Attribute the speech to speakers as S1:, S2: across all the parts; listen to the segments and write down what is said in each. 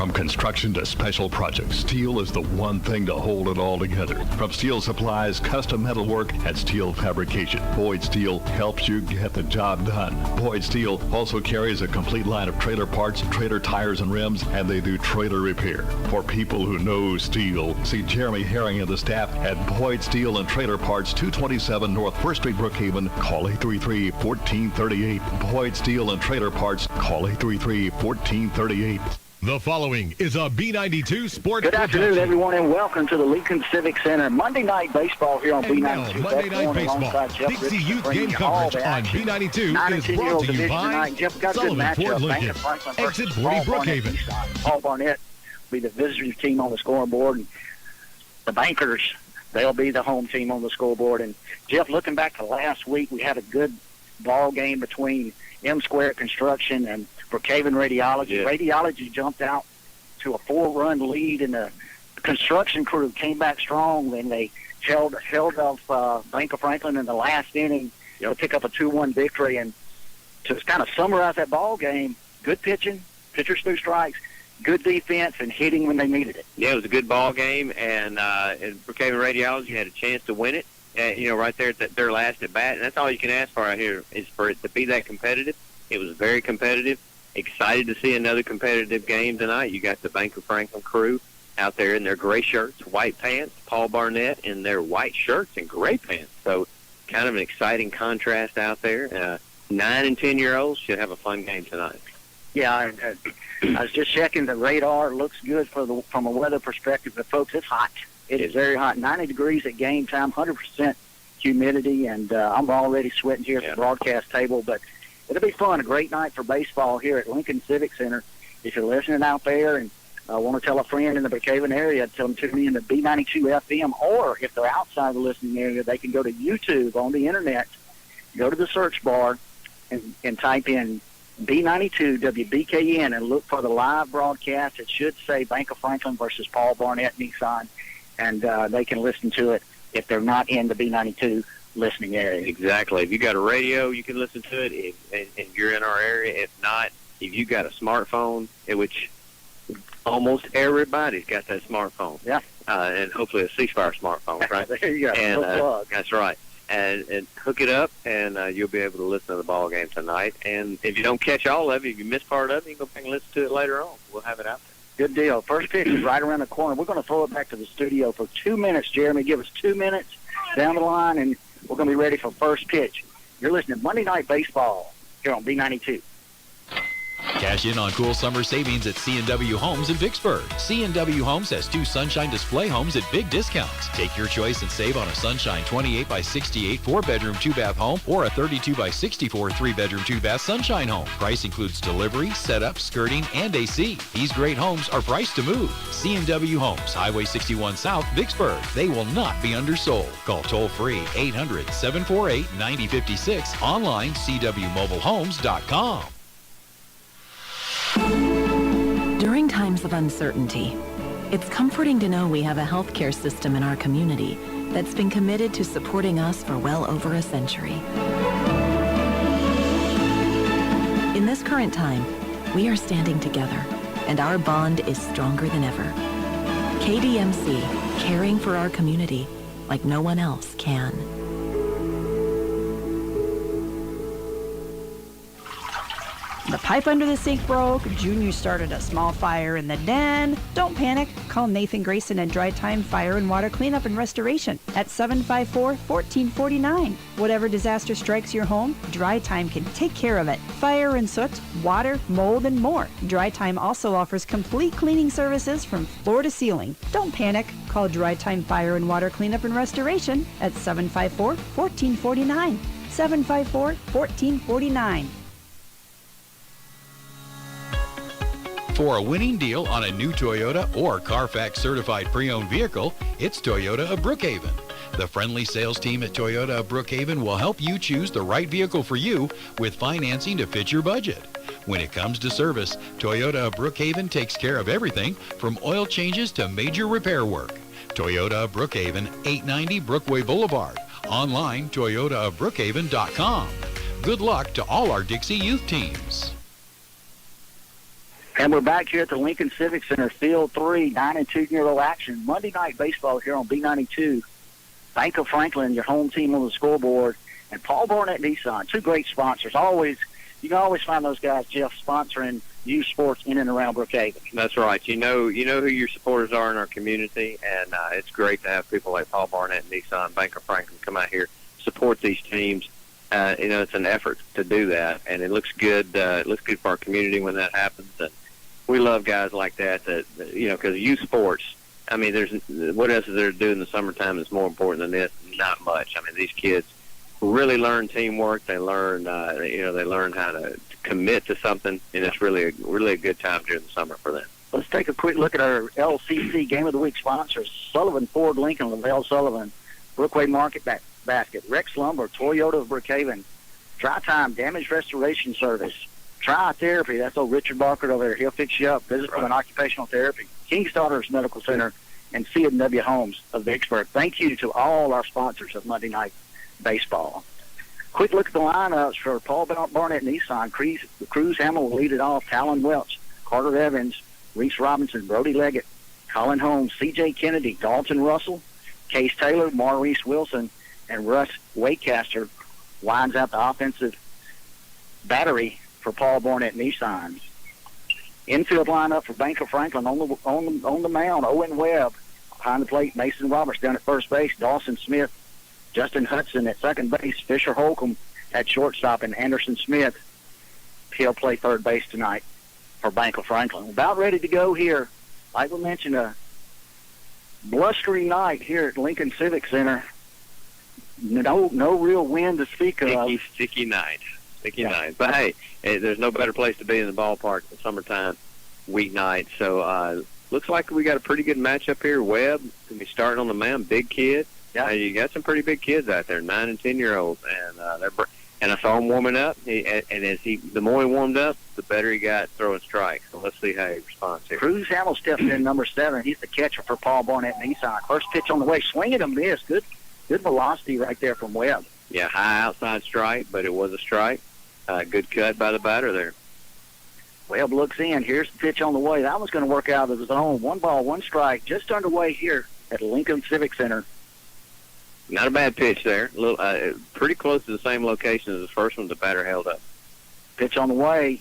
S1: From construction to special projects, steel is the one thing to hold it all together. From steel supplies, custom metal work, and steel fabrication, Boyd Steel helps you get the job done. Boyd Steel also carries a complete line of trailer parts, trailer tires and rims, and they do trailer repair. For people who know steel, see Jeremy Herring and the staff at Boyd Steel and Trailer Parts, 227 North 1st Street, Brookhaven. Call 833-1438. Boyd Steel and Trailer Parts. Call 833-1438.
S2: The following is a B92 Sports
S3: Good afternoon, everyone, and welcome to the Lincoln Civic Center. Monday Night Baseball here on B92.
S2: Monday Night Baseball. Dixie Youth Game coverage on B92 is brought to you by Sullivan Ford Lincoln. Exit 40 Brookhaven.
S3: Paul Barnett will be the visiting team on the scoreboard, and the Bankers, they'll be the home team on the scoreboard. And, Jeff, looking back to last week, we had a good ball game between M Square Construction and Brookhaven Radiology.
S4: Yeah.
S3: Radiology jumped out to a 4-run lead, and the construction crew came back strong, and they held off Bank of Franklin in the last inning to pick up a 2-1 victory. And to kind of summarize that ball game, good pitching, pitchers threw strikes, good defense, and hitting when they needed it.
S4: Yeah, it was a good ball game, and Brookhaven Radiology had a chance to win it. Right there at their last at bat, and that's all you can ask for out here is for it to be that competitive. It was very competitive. Excited to see another competitive game tonight. You got the Bank of Franklin crew out there in their gray shirts, white pants. Paul Barnett in their white shirts and gray pants. So kind of an exciting contrast out there. 9 and 10-year-olds should have a fun game tonight.
S3: Yeah, I was just checking the radar. It looks good from a weather perspective, but folks, it's hot. It is very hot. 90 degrees at game time, 100% humidity, and I'm already sweating here at the broadcast table. But it'll be fun, a great night for baseball here at Lincoln Civic Center. If you're listening out there and want to tell a friend in the Brookhaven area, tell them to tune in to B92 FM, or if they're outside the listening area, they can go to YouTube on the Internet, go to the search bar, and type in B92 WBKN and look for the live broadcast. It should say Bank of Franklin versus Paul Barnett Nissan, and they can listen to it if they're not in the B92 listening area.
S4: Exactly. If you got a radio, you can listen to it. If you're in our area, if not, if you got a smartphone, which almost everybody's got that smartphone.
S3: Yeah.
S4: And hopefully a ceasefire smartphone, right?
S3: There you go.
S4: And,
S3: plug.
S4: That's right. And hook it up, and you'll be able to listen to the ball game tonight. And if you don't catch all of it, if you miss part of it, you can go back and listen to it later on. We'll have it out there.
S3: Good deal. First pitch is right around the corner. We're going to throw it back to the studio for 2 minutes, Jeremy. Give us 2 minutes down the line, and we're going to be ready for first pitch. You're listening to Monday Night Baseball here on B92.
S5: Cash in on cool summer savings at C&W Homes in Vicksburg. C&W Homes has 2 Sunshine display homes at big discounts. Take your choice and save on a Sunshine 28 by 68 4-bedroom 2-bath home or a 32 by 64 3-bedroom 2-bath Sunshine home. Price includes delivery, setup, skirting, and AC. These great homes are priced to move. C&W Homes, Highway 61 South, Vicksburg. They will not be undersold. Call toll-free 800-748-9056. Online, cwmobilehomes.com.
S6: During times of uncertainty, it's comforting to know we have a healthcare system in our community that's been committed to supporting us for well over a century. In this current time, we are standing together, and our bond is stronger than ever. KDMC, caring for our community like no one else can.
S7: The pipe under the sink broke, Junior started a small fire in the den. Don't panic. Call Nathan Grayson at Dry Time Fire and Water Cleanup and Restoration at 754-1449. Whatever disaster strikes your home, Dry Time can take care of it. Fire and soot, water, mold, and more. Dry Time also offers complete cleaning services from floor to ceiling. Don't panic. Call Dry Time Fire and Water Cleanup and Restoration at 754-1449. 754-1449.
S5: For a winning deal on a new Toyota or Carfax certified pre-owned vehicle, it's Toyota of Brookhaven. The friendly sales team at Toyota of Brookhaven will help you choose the right vehicle for you with financing to fit your budget. When it comes to service, Toyota of Brookhaven takes care of everything from oil changes to major repair work. Toyota of Brookhaven, 890 Brookway Boulevard. Online, toyotaofbrookhaven.com. Good luck to all our Dixie youth teams.
S3: And we're back here at the Lincoln Civic Center, Field 3, 9 and 2-year-old action. Monday night baseball here on B92. Bank of Franklin, your home team on the scoreboard, and Paul Barnett Nissan, two great sponsors. You can always find those guys, Jeff, sponsoring youth sports in and around Brookhaven.
S4: That's right. You know who your supporters are in our community, and it's great to have people like Paul Barnett Nissan, Bank of Franklin come out here, support these teams. It's an effort to do that, and it looks good. It looks good for our community when that happens. And we love guys like that. Because youth sports. I mean, what else is there to do in the summertime that's more important than this? Not much. I mean, these kids really learn teamwork. They learn, they learn how to commit to something, and it's really a good time during the summer for them.
S3: Let's take a quick look at our LCC Game of the Week sponsors: Sullivan Ford Lincoln, Lavelle Sullivan, Brookway Market Basket, Rex Lumber, Toyota of Brookhaven, Dry Time Damage Restoration Service, Tri Therapy. That's old Richard Barker over there. He'll fix you up. Visit for an occupational therapy. King's Daughters Medical Center, and C&W Homes of Vicksburg. Thank you to all our sponsors of Monday Night Baseball. Quick look at the lineups for Paul Barnett Nissan. Cruz Hamill will lead it off. Talon Welch, Carter Evans, Reese Robinson, Brody Leggett, Colin Holmes, C.J. Kennedy, Dalton Russell, Case Taylor, Maurice Wilson, and Russ Wakecaster winds out the offensive battery for Paul Barnett Nissan. Infield lineup for Bank of Franklin on the mound: Owen Webb, behind the plate, Mason Roberts down at first base, Dawson Smith, Justin Hudson at second base, Fisher Holcomb at shortstop, and Anderson Smith. He'll play third base tonight for Bank of Franklin. About ready to go here. Like we mentioned, a blustery night here at Lincoln Civic Center. No real wind to speak of.
S4: Sticky night. But hey, there's no better place to be in the ballpark in the summertime weeknight. So looks like we got a pretty good matchup here. Webb going to be starting on the mound, big kid. Yeah, you got some pretty big kids out there, 9 and 10-year-olds, and I saw him warming up. The more he warmed up, the better he got throwing strikes. So let's see how he responds here.
S3: Cruz Hamill steps in, number 7. He's the catcher for Paul Barnett Nissan. First pitch on the way, swinging a miss. Good velocity right there from Webb.
S4: Yeah, high outside strike, but it was a strike. Good cut by the batter there.
S3: Webb looks in. Here's the pitch on the way. That one's going to work out of his own. 1 ball, 1 strike, just underway here at Lincoln Civic Center.
S4: Not a bad pitch there. Pretty close to the same location as the first one the batter held up.
S3: Pitch on the way.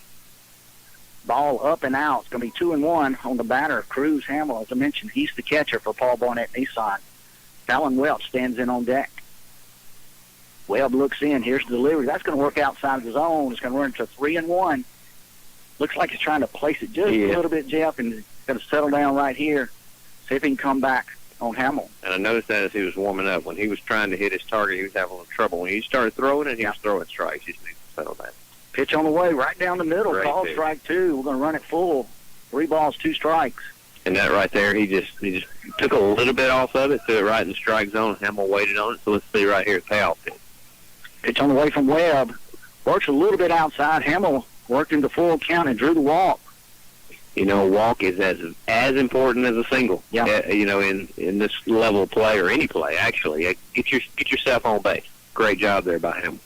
S3: Ball up and out. It's going to be 2-1 on the batter, Cruz Hamill. As I mentioned, he's the catcher for Paul Barnett Nissan. Fallon Welch stands in on deck. Webb looks in. Here's the delivery. That's going to work outside of his own. It's going to run to 3-1. Looks like he's trying to place it just a little bit, Jeff, and he's going to settle down right here. See if he can come back on Hamill.
S4: And I noticed that as he was warming up. When he was trying to hit his target, he was having a little trouble. When he started throwing it, he was throwing strikes. He just needs to settle down.
S3: Pitch on the way, right down the middle. Called strike 2. We're going to run it full. 3 balls, 2 strikes.
S4: And that right there, he just took a little bit off of it, threw it right in the strike zone. Hamill waited on it. So let's see right here, payoff pitch.
S3: Pitch on the way from Webb. Works a little bit outside. Hamill worked into full count and drew the walk.
S4: Walk is as important as a single. Yeah. In this level of play or any play, actually. Get yourself on base. Great job there by him.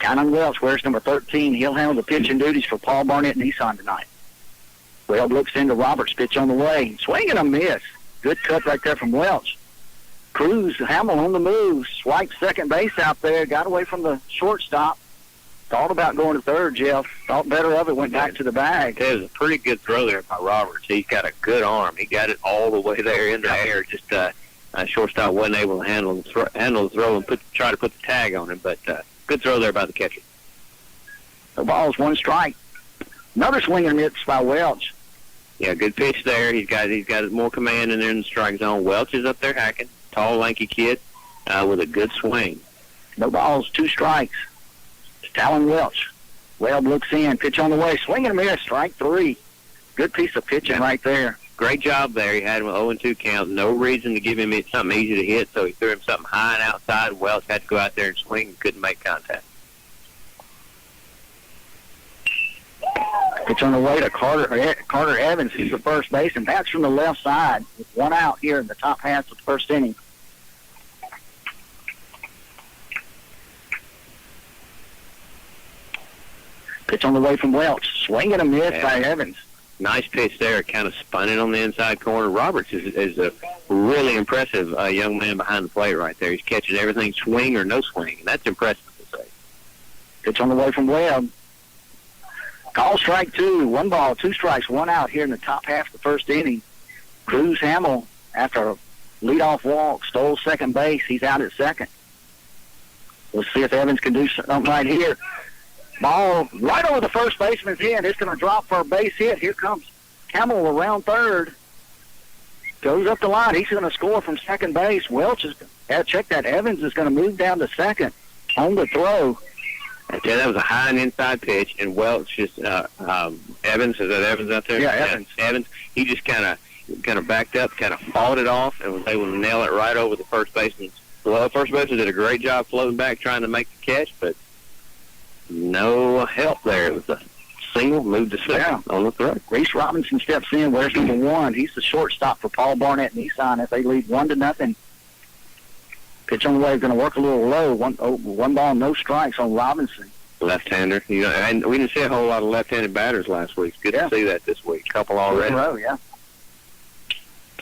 S3: Colin Welch wears number 13. He'll handle the pitching duties for Paul Barnett Nissan tonight. Webb looks into Roberts. Pitch on the way. Swing and a miss. Good cut right there from Welch. Cruz Hamill on the move. Swiped second base out there. Got away from the shortstop. Thought about going to third, Jeff. Thought better of it, went back to the bag.
S4: It was a pretty good throw there by Roberts. He's got a good arm. He got it all the way there in the air. Just shortstop wasn't able to handle the throw and try to put the tag on him. But good throw there by the catcher.
S3: The ball's 1 strike. Another swing and miss by Welch.
S4: Yeah, good pitch there. He's got more command in there in the strike zone. Welch is up there hacking. Tall, lanky kid with a good swing.
S3: No balls, 2 strikes. Talon Welch. Webb looks in. Pitch on the way. Swing and a miss. Strike 3. Good piece of pitching right there.
S4: Great job there. He had him with 0-2 count. No reason to give him something easy to hit, so he threw him something high and outside. Welch had to go out there and swing and couldn't make contact.
S3: Pitch on the way to Carter Evans. He's the first baseman. That's from the left side with 1 out here in the top half of the first inning. Pitch on the way from Welch. Swing and a miss by Evans.
S4: Nice pitch there, kind of spun it on the inside corner. Roberts is a really impressive young man behind the plate right there. He's catching everything, swing or no swing, and that's impressive to say.
S3: Pitch on the way from Webb. Call strike 2, 1 ball, 2 strikes, 1 out here in the top half of the first inning. Cruz Hamill, after a leadoff walk, stole second base. He's out at second. Let's see if Evans can do something right here. Ball right over the first baseman's head. It's going to drop for a base hit. Here comes Hamill around third. Goes up the line. He's going to score from second base. Welch is, check that. Evans is going to move down to second on the throw.
S4: I tell you, that was a high and inside pitch, and Welch just Evans, is that Evans out there?
S3: Yeah, Evans.
S4: Evans. He just kind of backed up, kind of fought it off, and was able to nail it right over the first baseman. Well, first baseman did a great job floating back, trying to make the catch, but no help there. It was a single, moved to second on the throw.
S3: Reese Robinson steps in. Where's number 1? He's the shortstop for Paul Barnett and Nissan as they lead 1-0. Pitch on the way, going to work a little low. One ball, no strikes on Robinson.
S4: Left-hander. You know, and we didn't see a whole lot of left-handed batters last week. It's good to see that this week. A couple already.
S3: Row, yeah.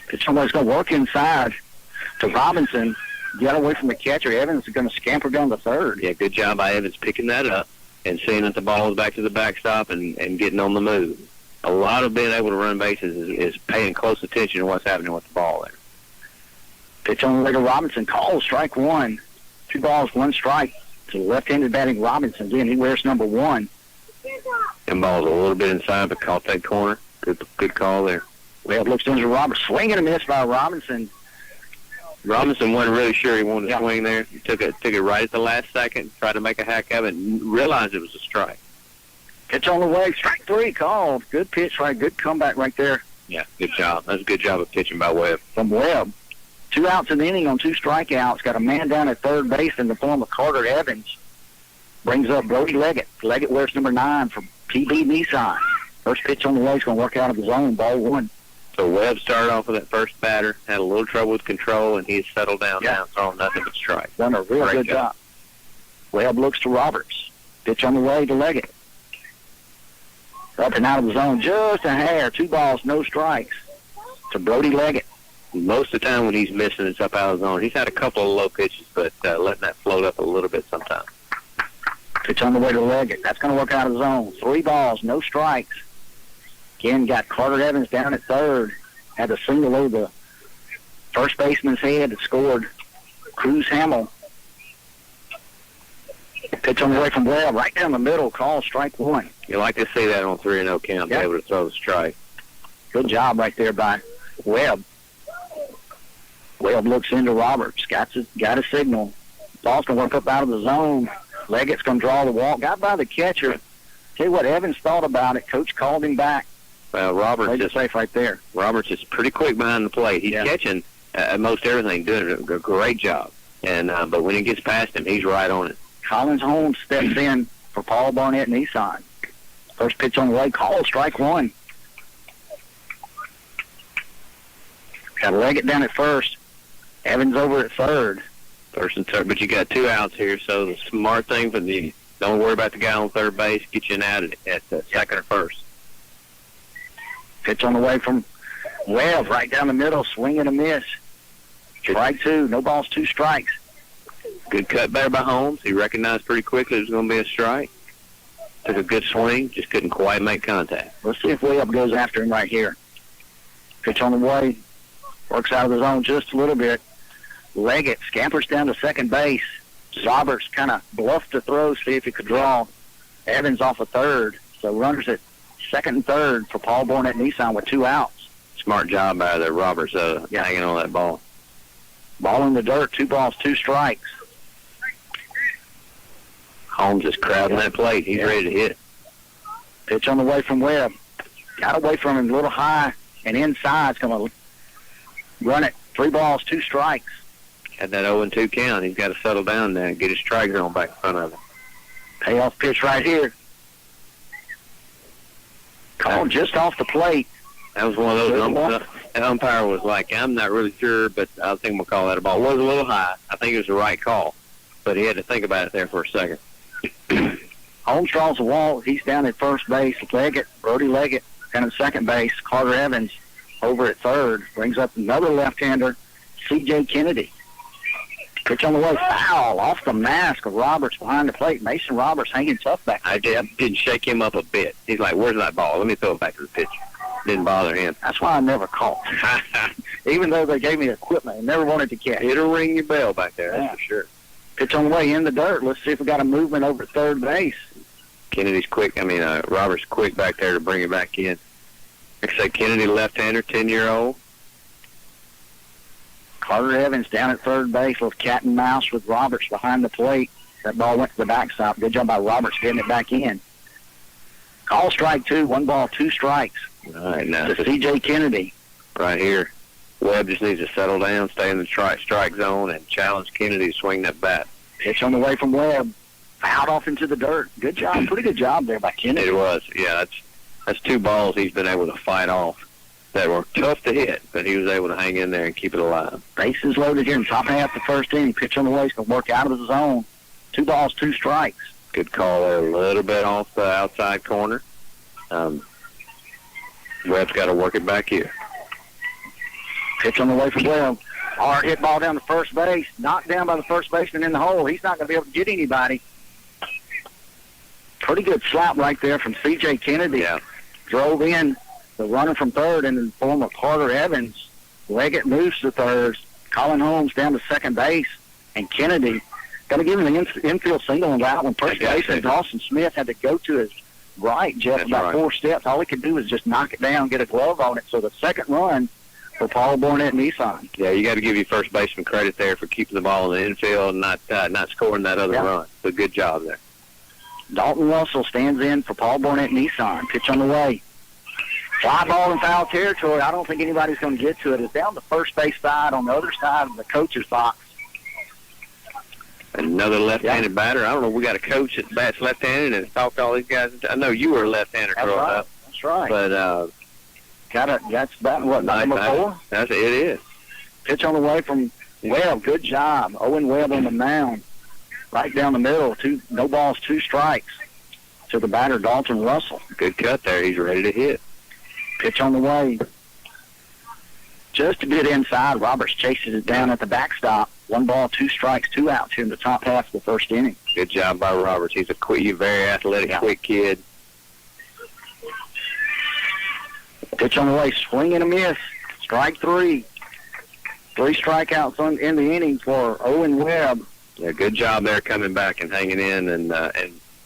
S3: Pitch on the way, going to work inside to Robinson. Get away from the catcher. Evans is going to scamper down to third.
S4: Yeah, good job by Evans picking that up and seeing that the ball is back to the backstop and getting on the move. A lot of being able to run bases is paying close attention to what's happening with the ball there.
S3: Pitch on the way to Robinson. Call strike 1. 2 balls, 1 strike to left-handed batting Robinson. Again, he wears number 1.
S4: And ball's a little bit inside, but caught that corner. Good call there.
S3: Webb looks into Roberts. Swing and a miss by Robinson.
S4: Robinson wasn't really sure he wanted to swing there. He took it right at the last second, tried to make a hack of it, and realized it was a strike.
S3: Pitch on the way. Strike 3 called. Good pitch, right? Good comeback right there.
S4: Yeah, good job. That was a good job of pitching by Webb.
S3: From Webb. 2 outs in the inning on 2 strikeouts. Got a man down at third base in the form of Carter Evans. Brings up Brody Leggett. Leggett wears number 9 for PB Nissan. First pitch on the way is going to work out of the zone. Ball 1.
S4: So Webb started off with that first batter, had a little trouble with control, and he's settled down now, throwing nothing but strikes.
S3: Done a real good job. Webb looks to Roberts. Pitch on the way to Leggett. Up and out of the zone, just a hair. 2 balls, no strikes to Brody Leggett.
S4: Most of the time when he's missing, it's up out of the zone. He's had a couple of low pitches, but letting that float up a little bit sometimes.
S3: Pitch on the way to Leggett. That's going to work out of the zone. 3 balls, no strikes. Again, got Carter Evans down at third. Had a single over the first baseman's head that scored Cruz Hamill. Pitch on the way from Webb, right down the middle, call strike 1.
S4: You like to see that on 3-0 count, be able to throw the strike.
S3: Good job right there by Webb. Webb looks into Roberts, got a signal. Ball's going to work up out of the zone. Leggett's going to draw the walk. Got by the catcher. Tell you what, Evans thought about it. Coach called him back.
S4: Well, Roberts is
S3: safe right there.
S4: Roberts is pretty quick behind the plate. He's catching most everything, doing a great job. And but when he gets past him, he's right on it.
S3: Collins Holmes steps in for Paul Barnett and Nissan. First pitch on the way, call strike 1. Got to leg it down at first. Evans over at third.
S4: First and third, but you got 2 outs here, so the smart thing for don't worry about the guy on third base. Get you an out at second or first.
S3: Pitch on the way from Webb, right down the middle, swing and a miss. Strike 2, no balls, 2 strikes.
S4: Good cut there by Holmes. He recognized pretty quickly it was going to be a strike. Took a good swing, just couldn't quite make contact.
S3: Let's see if Webb goes after him right here. Pitch on the way, works out of the zone just a little bit. Leggett scampers down to second base. Roberts kind of bluffed the throw, see if he could draw Evans off of third. So runners at second and third for Paul Barnett Nissan with 2 outs.
S4: Smart job by there, Roberts, hanging on that ball.
S3: Ball in the dirt, 2 balls, 2 strikes.
S4: Holmes is crowding that plate. He's ready to hit.
S3: Pitch on the way from Webb. Got away from him a little high and inside. It's going to run it. 3 balls, 2 strikes.
S4: Had that 0-2 count. He's got to settle down now and get his strike zone back in front of him.
S3: Payoff pitch right here. Called just off the plate.
S4: That was one of those. The umpire was like, I'm not really sure, but I think we'll call that a ball. It was a little high. I think it was the right call, but he had to think about it there for a second.
S3: Holmes draws the wall. He's down at first base. Brody Leggett down at second base. Carter Evans over at third. Brings up another left-hander, C.J. Kennedy. Pitch on the way, foul off the mask of Roberts behind the plate. Mason Roberts hanging tough back there.
S4: I didn't shake him up a bit. He's like, where's that ball? Let me throw it back to the pitcher. Didn't bother him.
S3: That's why I never caught. Even though they gave me equipment, I never wanted to catch.
S4: It'll ring your bell back there, that's for sure.
S3: Pitch on the way in the dirt. Let's see if we got a movement over third base.
S4: Kennedy's quick. Roberts quick back there to bring it back in. Like I say, Kennedy, left-hander, 10-year-old.
S3: Carter Evans down at third base, little cat and mouse with Roberts behind the plate. That ball went to the backstop. Good job by Roberts getting it back in. Call strike 2, 1 ball, 2 strikes.
S4: All right, now
S3: to C.J. Kennedy.
S4: Right here. Webb just needs to settle down, stay in the strike zone, and challenge Kennedy to swing that bat.
S3: Pitch on the way from Webb. Fouled off into the dirt. Good job. Pretty good job there by Kennedy.
S4: It was. Yeah, that's 2 balls he's been able to fight off that were tough to hit, but he was able to hang in there and keep it alive.
S3: Bases loaded here in the top half of the first inning. Pitch on the way. He's going to work out of the zone. 2 balls, 2 strikes.
S4: Good call there. A little bit off the outside corner. Webb's got to work it back here.
S3: Pitch on the way from Webb. Hard hit ball down to first base. Knocked down by the first baseman in the hole. He's not going to be able to get anybody. Pretty good slap right there from C.J. Kennedy.
S4: Yeah.
S3: Drove in the runner from third in the form of Carter Evans. Leggett moves to third. Colin Holmes down to second base. And Kennedy going to give him the infield single on that one. First baseman Dawson Smith had to go to his right, Jeff,
S4: That's
S3: about
S4: right.
S3: 4 steps. All he could do was just knock it down, get a glove on it. So the second run for Paul Barnett Nissan.
S4: Yeah, you got to give your first baseman credit there for keeping the ball in the infield and not scoring that other run. So good job there.
S3: Dalton Russell stands in for Paul Barnett Nissan. Pitch on the way. Fly ball in foul territory. I don't think anybody's going to get to it. It's down the first base side on the other side of the coach's box.
S4: Another left-handed batter. I don't know. We got a coach that bats left-handed and talked to all these guys. I know you were a left-hander growing up.
S3: That's right.
S4: But
S3: that's batting what, number 4?
S4: It is.
S3: Pitch on the way from Webb. Good job. Owen Webb on the mound. Right down the middle. no balls, 2 strikes to the batter, Dalton Russell.
S4: Good cut there. He's ready to hit.
S3: Pitch on the way. Just a bit inside. Roberts chases it down at the backstop. 1 ball, 2 strikes, 2 outs here in the top half of the first inning.
S4: Good job by Roberts. He's a very athletic, quick kid.
S3: Pitch on the way. Swing and a miss. Strike 3. 3 strikeouts in the inning for Owen Webb.
S4: Yeah, good job there coming back and hanging in and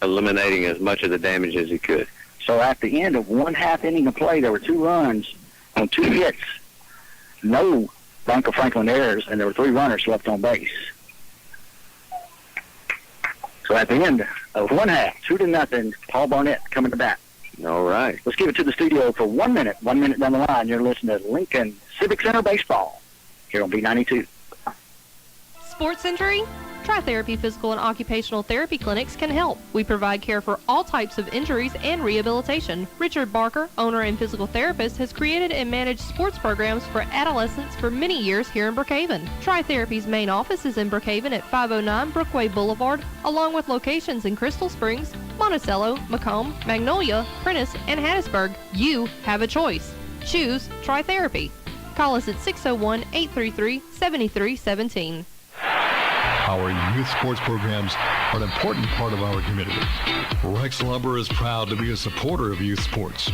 S4: eliminating as much of the damage as he could.
S3: So at the end of 1/2 inning of play, there were 2 runs on 2 hits. No Banco Franklin errors, and there were 3 runners left on base. So at the end of 1/2, 2-0, Paul Barnett coming to bat.
S4: All right.
S3: Let's give it to the studio for 1 minute. 1 minute down the line, you're listening to Lincoln Civic Center Baseball here on B92.
S8: Sports injury? Tri-Therapy Physical and Occupational Therapy Clinics can help. We provide care for all types of injuries and rehabilitation. Richard Barker, owner and physical therapist, has created and managed sports programs for adolescents for many years here in Brookhaven. Tri-Therapy's main office is in Brookhaven at 509 Brookway Boulevard, along with locations in Crystal Springs, Monticello, Macomb, Magnolia, Prentice, and Hattiesburg. You have a choice. Choose Tri-Therapy. Call us at 601-833-7317.
S1: Our youth sports programs are an important part of our community. Rex Lumber is proud to be a supporter of youth sports.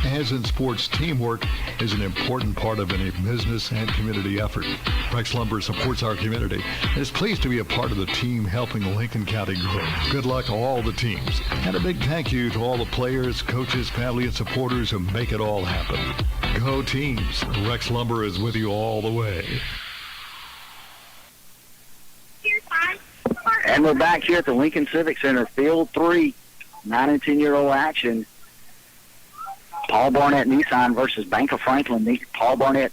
S1: As in sports, teamwork is an important part of any business and community effort. Rex Lumber supports our community and is pleased to be a part of the team helping Lincoln County grow. Good luck to all the teams, and a big thank you to all the players, coaches, family, and supporters who make it all happen. Go teams! Rex Lumber is with you all the way.
S3: And we're back here at the Lincoln Civic Center, Field 3, 9 and 10-year-old action. Paul Barnett Nissan versus Bank of Franklin. Paul Barnett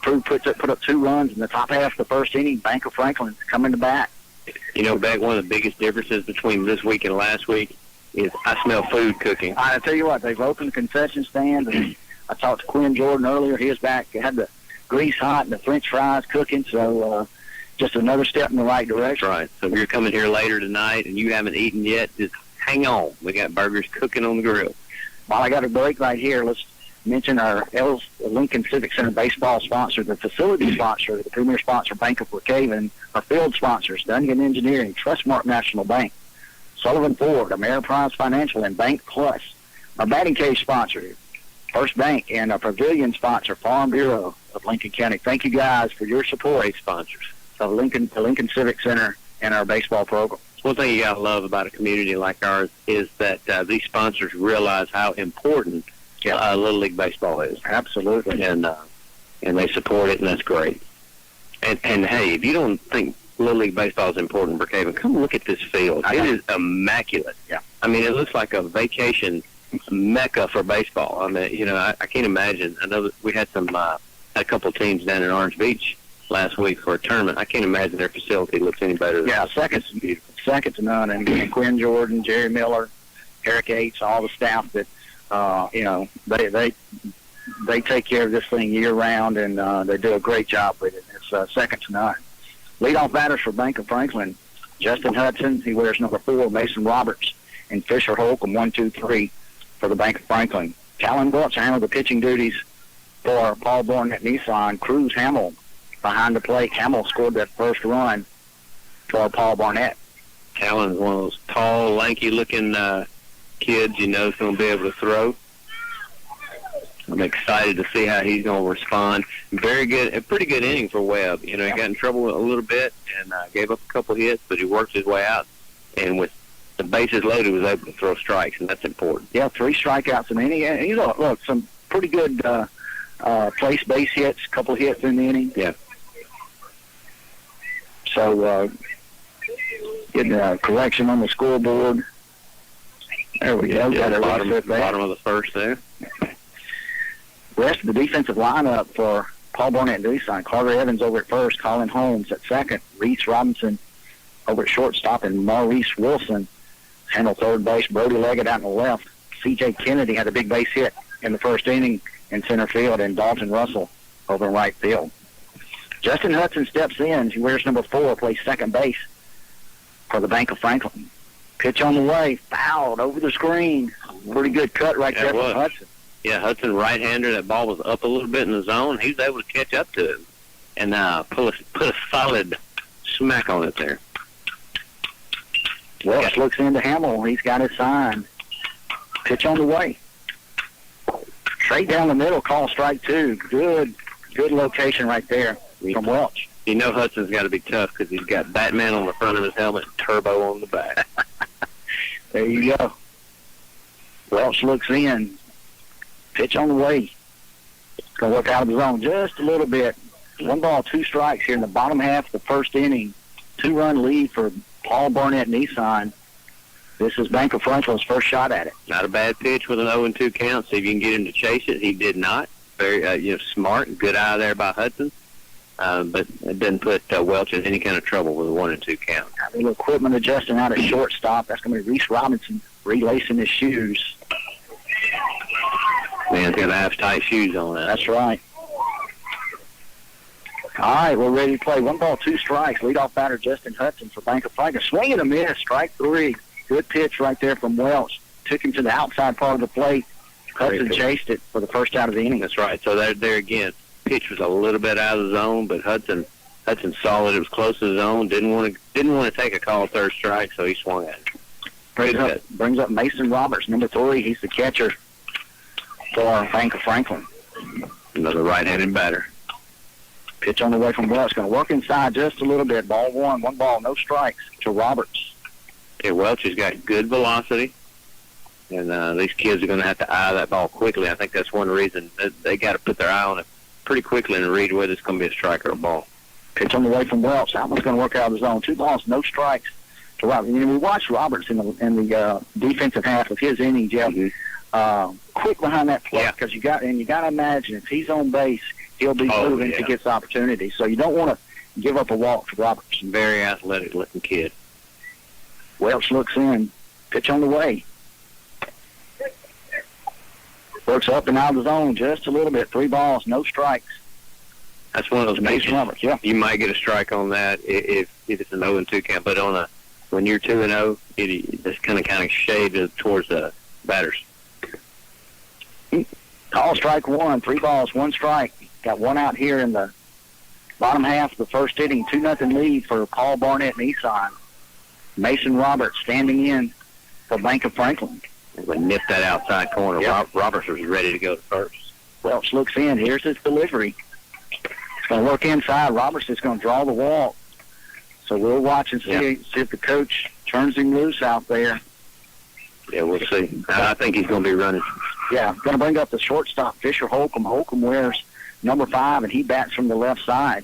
S3: put up 2 runs in the top half of the first inning. Bank of Franklin coming to bat.
S4: You know, Beck, one of the biggest differences between this week and last week is I smell food cooking.
S3: I tell you what, they've opened the concession stand. And I talked to Quinn Jordan earlier. He was back, had the grease hot and the French fries cooking. So just another step in the right direction.
S4: That's right. So if you're coming here later tonight and you haven't eaten yet, just hang on. We got burgers cooking on the grill.
S3: While I got a break right here, let's mention our Lincoln Civic Center baseball sponsor, the facility sponsor, the premier sponsor, Bank of Brookhaven, our field sponsors, Dungan Engineering, Trustmark National Bank, Sullivan Ford, Ameriprise Financial, and Bank Plus. Our batting cage sponsor, First Bank, and our pavilion sponsor, Farm Bureau of Lincoln County. Thank you guys for your support.
S4: Great sponsors
S3: of the Lincoln Civic Center and our baseball program.
S4: One thing you got to love about a community like ours is that these sponsors realize how important Little League baseball is.
S3: Absolutely.
S4: And they support it, and that's great. And hey, if you don't think Little League baseball is important in Brookhaven, come look at this field. It is immaculate.
S3: Yeah.
S4: I mean, it looks like a vacation mecca for baseball. I mean, I can't imagine. I know that we had a couple teams down in Orange Beach last week for a tournament. I can't imagine their facility looks any better than
S3: second to none. And again, Quinn Jordan, Jerry Miller, Eric Yates, all the staff that they take care of this thing year round, and they do a great job with it. It's second to none. Leadoff batters for Bank of Franklin, Justin Hudson. He wears number 4. Mason Roberts and Fisher Holcomb, 1, 2, 3 for the Bank of Franklin. Callan Welch handled the pitching duties for Paul Barnett Nissan. Cruz Hamill behind the plate. Hamill scored that first run for Paul Barnett.
S4: Callan's one of those tall, lanky-looking kids you know is going to be able to throw. I'm excited to see how he's going to respond. Very good, a pretty good inning for Webb. He got in trouble a little bit and gave up a couple hits, but he worked his way out. And with the bases loaded, he was able to throw strikes, and that's important.
S3: Yeah, 3 strikeouts in the inning. And look, some pretty good place base hits, a couple hits in the inning.
S4: Yeah.
S3: So, getting a correction on the scoreboard. There we go.
S4: Yeah, bottom of the first there.
S3: The rest of the defensive lineup for Paul Barnett and Nissan: Carter Evans over at first, Colin Holmes at second, Reese Robinson over at shortstop, and Maurice Wilson handled third base. Brody Leggett out in the left. C.J. Kennedy had a big base hit in the first inning in center field, and Dalton Russell over in right field. Justin Hudson steps in. He wears number 4, plays second base for the Bank of Franklin. Pitch on the way, fouled over the screen. Pretty good cut right there from Hudson.
S4: Yeah, Hudson right-hander. That ball was up a little bit in the zone. He was able to catch up to it and put a solid smack on it there.
S3: Welch looks into Hamill. He's got his sign. Pitch on the way. Straight down the middle, call strike 2. Good location right there from Welch.
S4: You know Hudson's got to be tough because he's got Batman on the front of his helmet and Turbo on the back.
S3: There you go. Welch looks in. Pitch on the way. It's going to work out of the zone just a little bit. 1 ball, 2 strikes here in the bottom half of the first inning. 2-run lead for Paul Barnett Nissan. This is Bank of Franklin's first shot at it.
S4: Not a bad pitch with an 0-2 count. See if you can get him to chase it. He did not. Very smart, good eye there by Hudson. But it didn't put Welch in any kind of trouble with a 1-2 count.
S3: A little equipment adjusting out at shortstop. That's going to be Reese Robinson relacing his shoes.
S4: Man's got to have tight shoes on that.
S3: That's right. All right, we're ready to play. 1 ball, 2 strikes. Leadoff batter Justin Hudson for Bank of Franklin. Swing and a miss. Strike 3. Good pitch right there from Welch. Took him to the outside part of the plate. Hudson chased it for the first out of the inning.
S4: That's right. So there again, pitch was a little bit out of the zone, but Hudson saw it. It was close to the zone. Didn't want to take a call third strike, so he swung at it.
S3: Brings up Mason Roberts, number 3. He's the catcher for Bank of Franklin.
S4: Another right-handed batter.
S3: Pitch on the way from Welch. Going to work inside just a little bit. Ball 1. 1 ball, no strikes to Roberts.
S4: Yeah, Welch has got good velocity, and these kids are going to have to eye that ball quickly. I think that's one reason they got to put their eye on it pretty quickly and read whether it's going to be a strike or a ball.
S3: Pitch on the way from Welch. That one's going to work out of the zone. 2 balls, no strikes to Roberts. We watched Roberts in the defensive half of his inning, Jeff. Mm-hmm. Quick behind that plate because you got to imagine if he's on base, he'll be moving to get the opportunity. So you don't want to give up a walk to Roberts.
S4: Very athletic-looking kid.
S3: Welch looks in. Pitch on the way. Works up and out of the zone just a little bit. 3 balls, no strikes.
S4: That's one of those
S3: Mason Roberts. Yeah,
S4: you might get a strike on that if it's an 0-2 count, but when you're 2-0, it's kind of shaded towards the batters.
S3: Call strike one. 3 balls, 1 strike. Got 1 out here in the bottom half of the first inning. 2-0 lead for Paul Barnett Nissan. Mason Roberts standing in for Bank of Franklin.
S4: We nipped that outside corner.
S3: Yep.
S4: Roberts was ready to go to first.
S3: Welch looks in. Here's his delivery. It's going to look inside. Roberts is going to draw the walk. So we'll watch and see if the coach turns him loose out there.
S4: Yeah, we'll see. I think he's going to be running.
S3: Yeah, going to bring up the shortstop, Fisher Holcomb. Holcomb wears number 5, and he bats from the left side.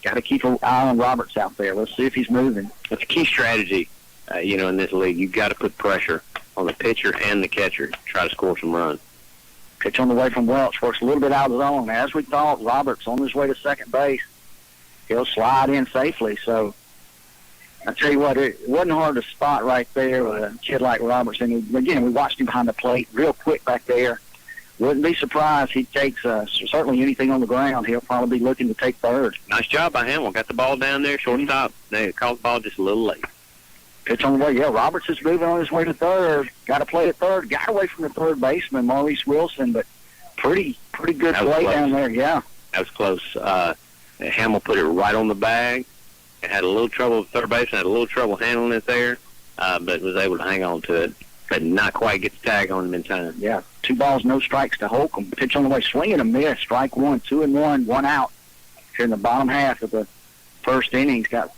S3: Got to keep an eye on Roberts out there. Let's see if he's moving.
S4: It's a key strategy, in this league. You've got to put pressure on the pitcher and the catcher to try to score some runs.
S3: Pitch on the way from Welch. Works a little bit out of the zone. As we thought, Roberts on his way to second base. He'll slide in safely. So I tell you what, it wasn't hard to spot right there with a kid like Roberts. And again, we watched him behind the plate real quick back there. Wouldn't be surprised he takes certainly anything on the ground. He'll probably be looking to take third.
S4: Nice job by Hamill. Got the ball down there, shortstop. They caught the ball just a little late.
S3: Pitch on the way. Yeah, Roberts is moving on his way to third. Got to play at third. Got away from the third baseman, Maurice Wilson, but pretty good play down there. Yeah,
S4: that was close. Hamill put it right on the bag. Had a little trouble with third base. Had a little trouble handling it there, but was able to hang on to it. But not quite get the tag on him in time.
S3: Yeah, 2 balls, no strikes to Holcomb. Pitch on the way, swing and a miss. Strike 1, 2-1, 1 out. Here in the bottom half of the first innings, got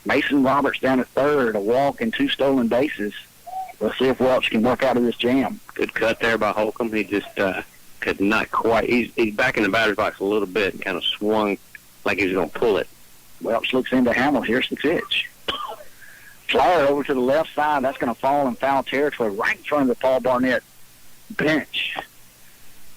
S3: Mason Roberts down at third, a walk and 2 stolen bases. Let's see if Welch can work out of this jam.
S4: Good cut there by Holcomb. He just could not quite. He's back in the batter's box a little bit and kind of swung like he was going to pull it.
S3: Welch looks into Hamill. Here's the pitch. Flyer over to the left side. That's going to fall in foul territory right in front of the Paul Barnett bench.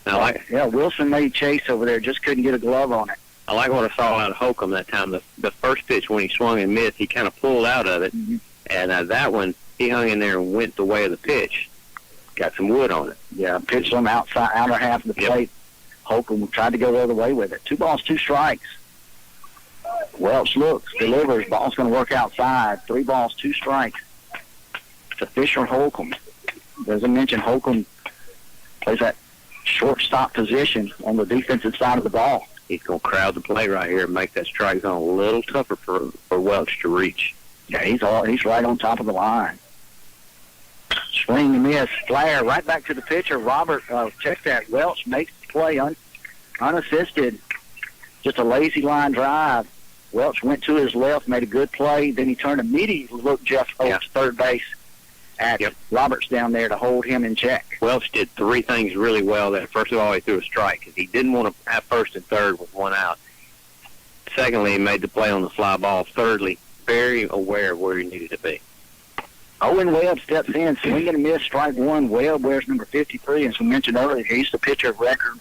S3: Yeah, Wilson made chase over there. Just couldn't get a glove on it.
S4: I like what I saw out of Holcomb that time. The first pitch when he swung and missed, he kind of pulled out of it. Mm-hmm. And that one, he hung in there and went the way of the pitch. Got some wood on it.
S3: Yeah, pitched on the outer half of the plate. Holcomb tried to go the other way with it. 2 balls, 2 strikes. Welch looks, delivers. Ball's going to work outside. 3 balls, 2 strikes. To Fisher Holcomb. As I mentioned, Holcomb plays that shortstop position on the defensive side of the ball.
S4: He's going to crowd the play right here and make that strike zone a little tougher for Welch to reach.
S3: Yeah, he's right on top of the line. Swing and miss. Flare right back to the pitcher. Robert, check that. Welch makes the play unassisted. Just a lazy line drive. Welch went to his left, made a good play. Then he turned immediately, looked Jeff Oates, third base, at Roberts down there to hold him in check.
S4: Welch did 3 things really well there. First of all, he threw a strike because he didn't want to have first and third with 1 out. Secondly, he made the play on the fly ball. Thirdly, very aware of where he needed to be.
S3: Owen Webb steps in, swing and a miss, strike 1. Webb wears number 53, as we mentioned earlier. He's the pitcher of record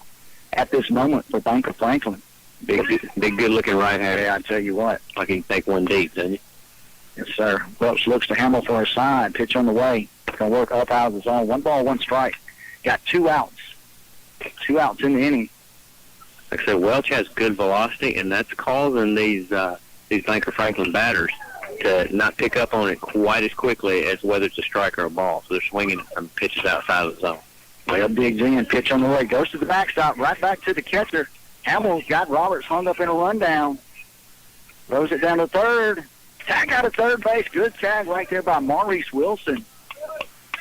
S3: at this moment for Bank of Franklin.
S4: Big good-looking right-hander.
S3: Yeah, I tell you what.
S4: Like he can take 1 deep, doesn't he?
S3: Yes, sir. Welch looks to Hamill for his side. Pitch on the way. Going to work up out of the zone. 1 ball, 1 strike. Got 2 outs. 2 outs in the inning.
S4: Like I said, Welch has good velocity, and that's causing these Bank of Franklin batters to not pick up on it quite as quickly as whether it's a strike or a ball. So they're swinging some pitches outside of the zone.
S3: Webb digs in. Pitch on the way. Goes to the backstop. Right back to the catcher. Hamill's got Roberts hung up in a rundown. Throws it down to third. Tag out of third base. Good tag right there by Maurice Wilson.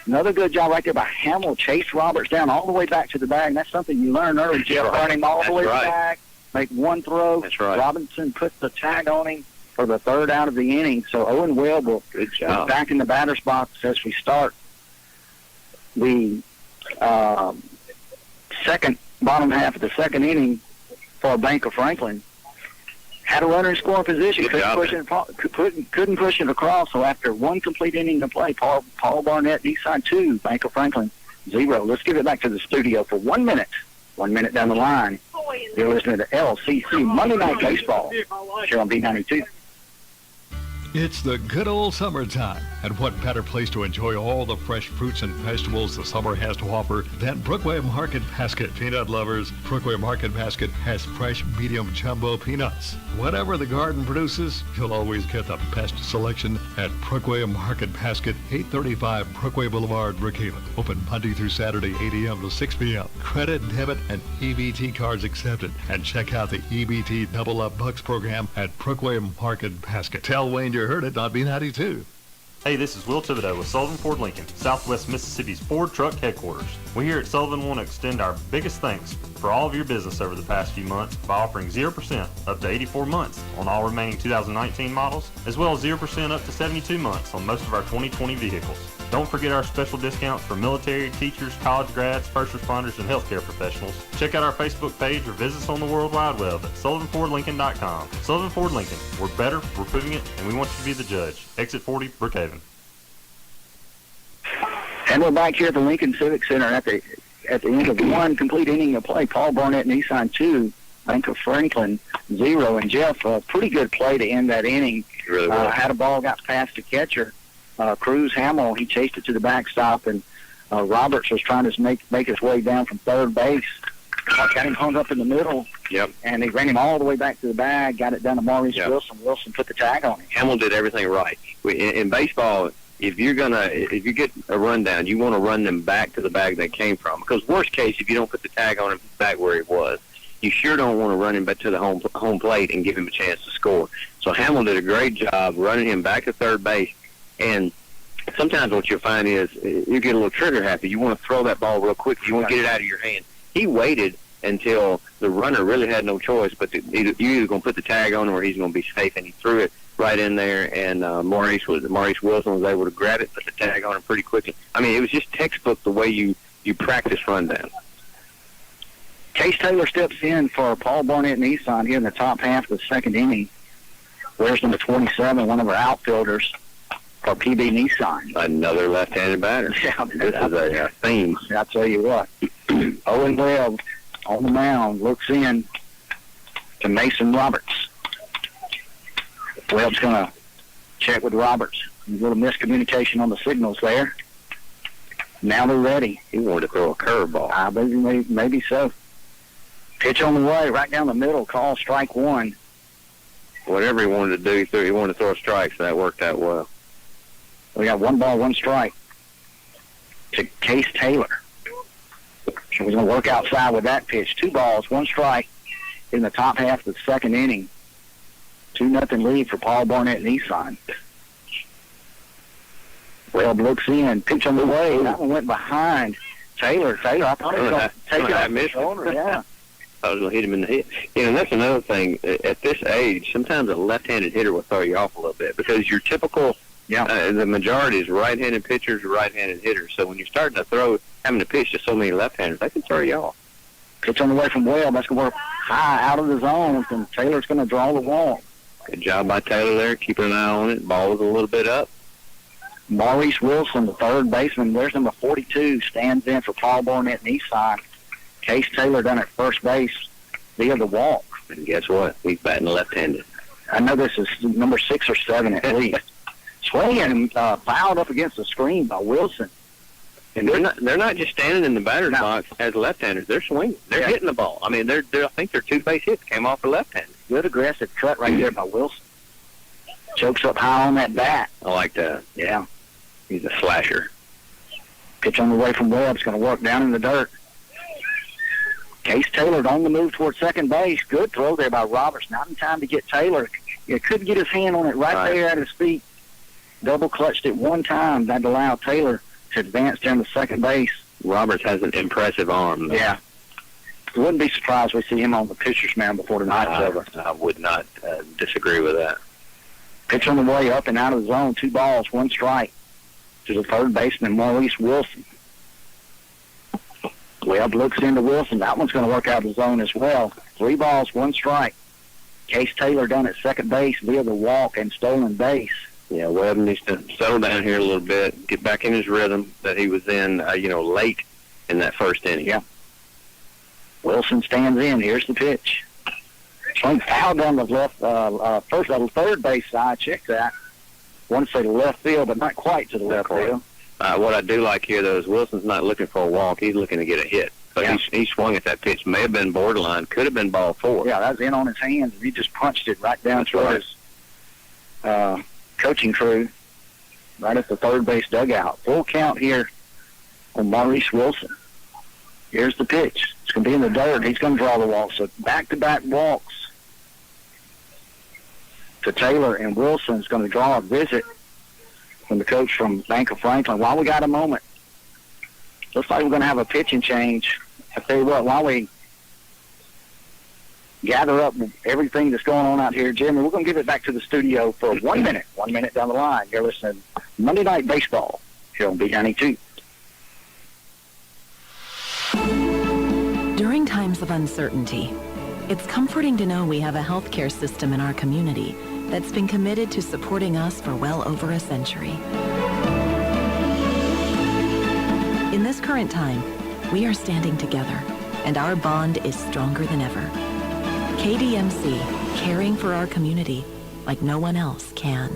S3: Another good job right there by Hamill. Chased Roberts down all the way back to the bag. That's something you learn early, Jeff. Run him all the way to the bag. Make 1 throw.
S4: That's right.
S3: Robinson put the tag on him for the 3rd out of the inning. So Owen Webb will be back in the batter's box as we start the bottom half of the 2nd inning for Bank of Franklin. Had a runner in scoring position, couldn't push it across. So after 1 complete inning to play, Paul Barnett, Eastside 2, Bank of Franklin 0. Let's give it back to the studio for 1 minute. 1 minute down the line. You're listening to LCC Monday Night Baseball here on B92.
S1: It's the good old summertime, and what better place to enjoy all the fresh fruits and vegetables the summer has to offer than Brookway Market Basket. Peanut lovers, Brookway Market Basket has fresh medium jumbo peanuts. Whatever the garden produces, you'll always get the best selection at Brookway Market Basket, 835 Brookway Boulevard, Brookhaven. Open Monday through Saturday, 8 a.m. to 6 p.m. Credit, debit, and EBT cards accepted. And check out the EBT Double Up Bucks program at Brookway Market Basket. Tell Wayne you heard it on B92.
S9: Hey, this is Will Thibodeau with Sullivan Ford Lincoln, Southwest Mississippi's Ford truck headquarters. We here at Sullivan want to extend our biggest thanks for all of your business over the past few months by offering 0% up to 84 months on all remaining 2019 models, as well as 0% up to 72 months on most of our 2020 vehicles. Don't forget our special discounts for military, teachers, college grads, first responders, and healthcare professionals. Check out our Facebook page or visit us on the World Wide Web at SullivanFordLincoln.com. Sullivan Ford Lincoln. We're better, we're proving it, and we want you to be the judge. Exit 40, Brookhaven.
S3: And we're back here at the Lincoln Civic Center at the end of one complete inning of play. Paul Barnett Nissan 2, Bank of Franklin 0. And Jeff, a pretty good play to end that inning.
S4: Really
S3: had a ball, got past the catcher. Cruz Hamill, he chased it to the backstop, and Roberts was trying to make his way down from third base. Got him hung up in the middle.
S4: Yep.
S3: And he ran him all the way back to the bag, got it down to Maurice Wilson. Wilson put the tag on him.
S4: Hamill did everything right. In baseball, if you get a rundown, you want to run them back to the bag they came from. Because worst case, if you don't put the tag on him back where he was, you sure don't want to run him back to the home plate and give him a chance to score. So Hamill did a great job running him back to third base. And sometimes what you'll find is you get a little trigger happy. You want to throw that ball real quick. You want to get it out of your hand. He waited until the runner really had no choice but you're either going to put the tag on him or he's going to be safe, and he threw it right in there, and Maurice Wilson was able to grab it, put the tag on him pretty quickly. I mean, it was just textbook the way you practice rundown.
S3: Case Taylor steps in for Paul Barnett Nissan here in the top half of the second inning. Where's number 27, one of our outfielders for PB Nissan.
S4: Another left-handed batter.
S3: Yeah,
S4: this is a theme.
S3: I'll tell you what. Owen Webb on the mound looks in to Mason Roberts. Webb's going to check with Roberts. A little miscommunication on the signals there. Now they're ready.
S4: He wanted to throw a curveball.
S3: I believe maybe so. Pitch on the way, right down the middle. Call strike one.
S4: Whatever he wanted to do, he wanted to throw a strike, so that worked out well.
S3: We got 1 ball, 1 strike to Case Taylor. So we're going to work outside with that pitch. 2 balls, 1 strike in the top half of the second inning. 2-0 lead for Paul Barnett Nissan. Webb looks in. Pitch on the way. That one went behind Taylor. I thought he was going to take it off his shoulder. Yeah.
S4: I was going to hit him in the head. And that's another thing. At this age, sometimes a left-handed hitter will throw you off a little bit because your typical the majority is right-handed pitchers or right-handed hitters. So when you're starting to having to pitch to so many left-handers, they can throw you off.
S3: Pitch on the way from Webb. That's going to work high out of the zone, and Taylor's going to draw the walk.
S4: Good job by Taylor there, keeping an eye on it. Ball was a little bit up.
S3: Maurice Wilson, the third baseman, there's number 42, stands in for Paul Barnett Nissan. Case Taylor done at first base via the walk.
S4: And guess what? He's batting left-handed.
S3: I know this is number 6 or 7 at least. Swinging, fouled up against the screen by Wilson.
S4: And they're not just standing in the batter's box as left-handers. They're swinging. They're hitting the ball. I mean, I think their 2 base hits came off for left-handers.
S3: Good aggressive cut right there by Wilson. Chokes up high on that bat.
S4: I like that.
S3: Yeah.
S4: He's a slasher.
S3: Pitch on the way from Webb's going to work down in the dirt. Case Taylor on the move toward second base. Good throw there by Roberts. Not in time to get Taylor. He couldn't get his hand on it right there at his feet. Double clutched it one time. That allowed Taylor to advance down to second base.
S4: Roberts has an impressive arm, though.
S3: Yeah. Wouldn't be surprised we see him on the pitcher's mound before the night's over.
S4: I would not disagree with that.
S3: Pitch on the way up and out of the zone. 2 balls, 1 strike to the third baseman, Maurice Wilson. Webb looks into Wilson. That one's going to work out of the zone as well. 3 balls, 1 strike. Case Taylor done at second base via the walk and stolen base.
S4: Yeah, Webb needs to settle down here a little bit, get back in his rhythm that he was in, late in that first inning.
S3: Yeah. Wilson stands in. Here's the pitch. Swing foul down the left, third base side. Check that. want to say to left field, but not quite to the left field.
S4: What I do like here, though, is Wilson's not looking for a walk. He's looking to get a hit. But he swung at that pitch. May have been borderline. Could have been ball 4.
S3: Yeah, that was in on his hands. He just punched it right down to his coaching crew, right at the third base dugout. Full count here on Maurice Wilson. Here's the pitch. It's going to be in the dirt. He's going to draw the walk. So back-to-back walks to Taylor, and Wilson's going to draw a visit from the coach from Bank of Franklin. While we got a moment, looks like we're going to have a pitching change. I tell you what, while we gather up everything that's going on out here, Jimmy, we're going to give it back to the studio for 1 minute. 1 minute down the line. You're listening to Monday Night Baseball here on B92.
S6: During times of uncertainty, it's comforting to know we have a healthcare system in our community that's been committed to supporting us for well over a century. In this current time, we are standing together, and our bond is stronger than ever. KDMC, caring for our community like no one else can.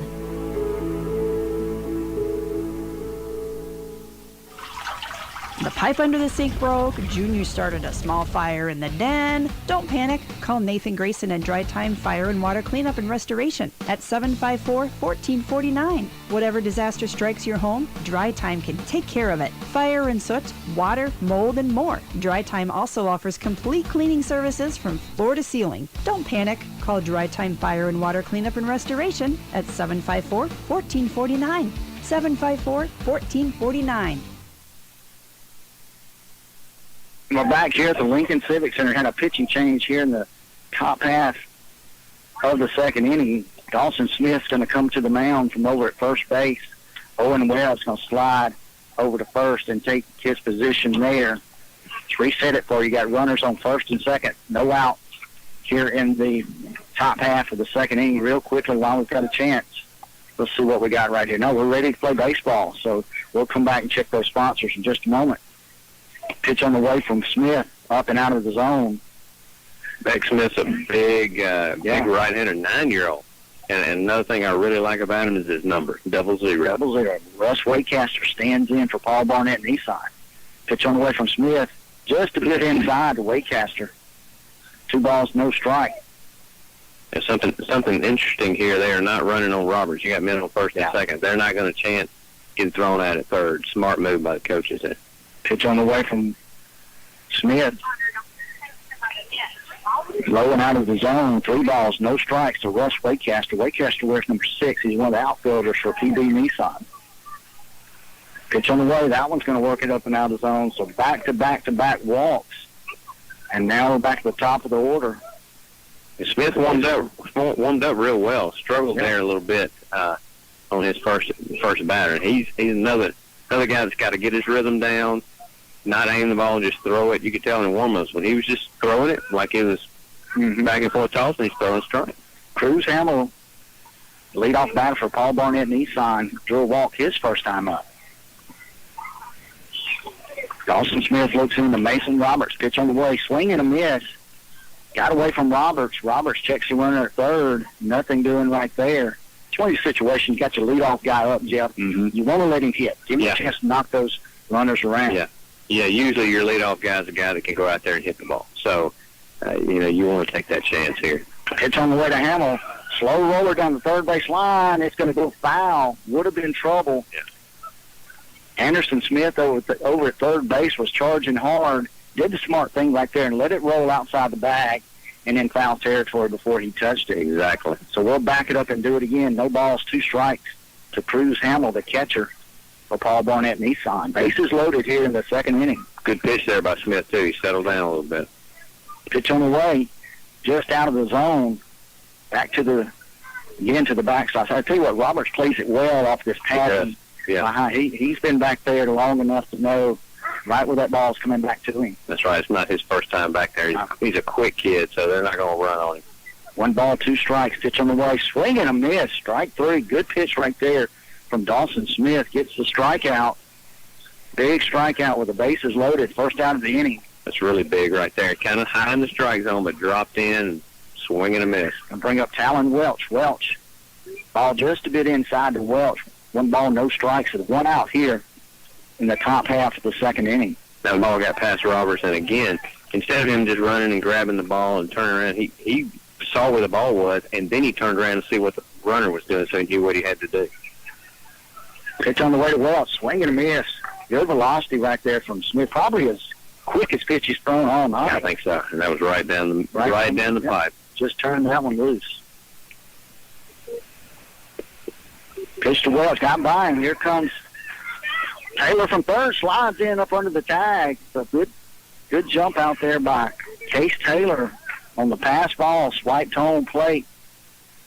S7: The pipe under the sink broke. Junior started a small fire in the den. Don't panic. Call Nathan Grayson at Dry Time Fire and Water Cleanup and Restoration at 754-1449. Whatever disaster strikes your home, Dry Time can take care of it. Fire and soot, water, mold, and more. Dry Time also offers complete cleaning services from floor to ceiling. Don't panic. Call Dry Time Fire and Water Cleanup and Restoration at 754-1449. 754-1449.
S3: We're back here at the Lincoln Civic Center. Had a pitching change here in the top half of the second inning. Dawson Smith's going to come to the mound from over at first base. Owen Webb's going to slide over to first and take his position there. Let's reset it for you. Got runners on first and second. No out here in the top half of the second inning. Real quickly while we've got a chance. Let's see what we got right here. No, we're ready to play baseball, so we'll come back and check those sponsors in just a moment. Pitch on the way from Smith, up and out of the zone.
S4: Beck Smith's a big right-hander, 9-year-old. And another thing I really like about him is his number, 00.
S3: 00. Russ Waycaster stands in for Paul Barnett and Eastside. Pitch on the way from Smith, just a bit inside to Waycaster. 2 balls, no strike.
S4: There's something interesting here. They are not running on Roberts. You got men on first and second. They're not going to chance getting thrown at third. Smart move by the coaches there.
S3: Pitch on the way from Smith. Low and out of the zone. 3 balls, no strikes to Russ Waycaster. Waycaster wears number 6. He's one of the outfielders for PB Nissan. Pitch on the way. That one's going to work it up and out of the zone. So back-to-back walks. And now we're back to the top of the order.
S4: And Smith warmed up real well. Struggled there a little bit on his first batter. And he's another guy that's got to get his rhythm down. Not aim the ball, just throw it. You could tell in warm-ups when he was just throwing it like it was back and forth toss, and he's throwing strike.
S3: Cruz Hamill, leadoff batter for Paul Barnett Nissan, drew a walk his first time up. Dawson Smith looks into Mason Roberts. Pitch on the way, swing and a miss. Got away from Roberts. Roberts checks the runner at third. Nothing doing right there. It's one of these situations. You got your leadoff guy up, Jeff. You want to let him hit. Give him a chance to knock those runners around.
S4: Yeah, usually your leadoff guy is a guy that can go out there and hit the ball. So, you want to take that chance here.
S3: Pitch on the way to Hamill. Slow roller down the third base line. It's going to go foul. Would have been trouble.
S4: Yeah.
S3: Anderson Smith over at third base was charging hard. Did the smart thing right there and let it roll outside the bag and in foul territory before he touched it.
S4: Exactly.
S3: So we'll back it up and do it again. No balls, 2 strikes to Cruz Hamill, the catcher for Paul Barnett Nissan. Bases loaded here in the second inning.
S4: Good pitch there by Smith, too. He settled down a little bit.
S3: Pitch on the way, just out of the zone, back to the backside. So I tell you what, Roberts plays it well off this pass.
S4: Yeah.
S3: He's been back there long enough to know right where that ball's coming back to him.
S4: That's right. It's not his first time back there. He's a quick kid, so they're not going to run on him.
S3: 1 ball, 2 strikes. Pitch on the way, swing and a miss. Strike 3. Good pitch right there from Dawson Smith. Gets the strikeout. Big strikeout with the bases loaded. First out of the inning.
S4: That's really big right there. Kind of high in the strike zone, but dropped in, swing and a miss.
S3: And bring up Talon Welch. Welch Ball just a bit inside to Welch. 1 ball, no strikes, and 1 out here in the top half of the second inning.
S4: That ball got past Roberts, and again, instead of him just running and grabbing the ball and turning around, he saw where the ball was, and then he turned around to see what the runner was doing, so he knew what he had to do.
S3: Pitch on the way to Welch. Swing and a miss. Good velocity right there from Smith. Probably as quick as pitch he's thrown all night.
S4: I think so. And that was right down the pipe.
S3: Just turned that one loose. Pitch to Welch. Got by him. Here comes Taylor from third. Slides in up under the tag. A good jump out there by Case Taylor on the pass ball. Swiped home plate.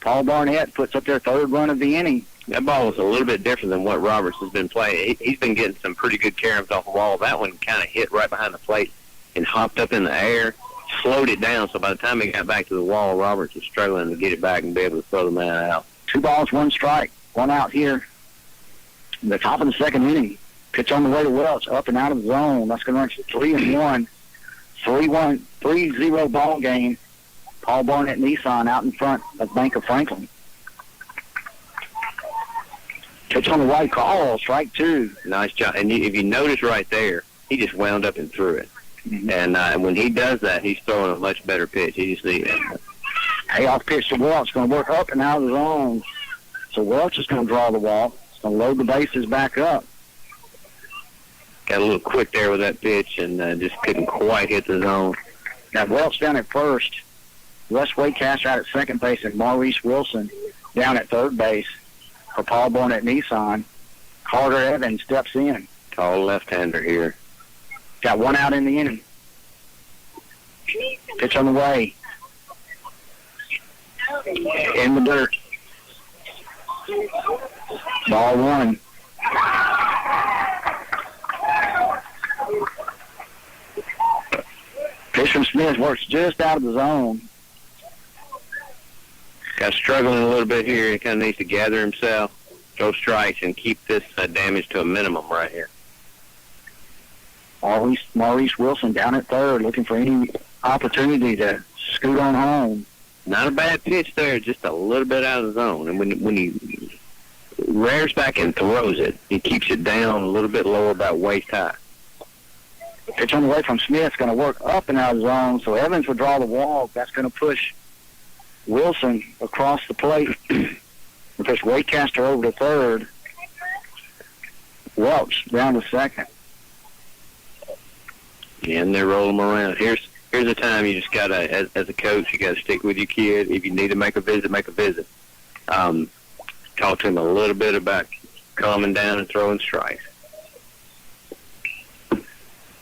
S3: Paul Barnett puts up their 3rd run of the inning.
S4: That ball was a little bit different than what Roberts has been playing. He's been getting some pretty good caroms off the wall. That one kind of hit right behind the plate and hopped up in the air, slowed it down. So by the time he got back to the wall, Roberts was struggling to get it back and be able to throw the man out.
S3: 2 balls, 1 strike. 1 out here in the top of the second inning. Pitch on the way to Welch, up and out of the zone. That's going to run to 3-1. 3-0 ball game. Paul Barnett Nissan out in front of Bank of Franklin. Pitch on the way, call, strike 2.
S4: Nice job. And if you notice right there, he just wound up and threw it. Mm-hmm. And when he does that, he's throwing a much better pitch. He just needs it.
S3: Payoff pitch to Welch, going to work up and out of the zone. So Welch is going to draw the walk. He's going to load the bases back up.
S4: Got a little quick there with that pitch and just couldn't quite hit the zone.
S3: Got Welch down at first. Wes Waycaster out at second base, and Maurice Wilson down at third base for Paul Barnett Nissan. Carter Evans steps in.
S4: Tall left-hander here.
S3: Got 1 out in the inning. Pitch on the way. In the dirt. Ball 1. Pitch from Smith works just out of the zone.
S4: Got struggling a little bit here. He kind of needs to gather himself, throw strikes, and keep this damage to a minimum right here.
S3: Maurice Wilson down at third, looking for any opportunity to scoot on home.
S4: Not a bad pitch there, just a little bit out of the zone. And when he rears back and throws it, he keeps it down a little bit lower, about waist high.
S3: Pitch on the way from Smith's going to work up and out of the zone, so Evans will draw the walk. That's going to push Wilson across the plate. Push Waycaster over to third. Welch down to second.
S4: And they roll them around. Here's the time you just got to, as a coach, you got to stick with your kid. If you need to make a visit, make a visit. Talk to him a little bit about calming down and throwing strikes.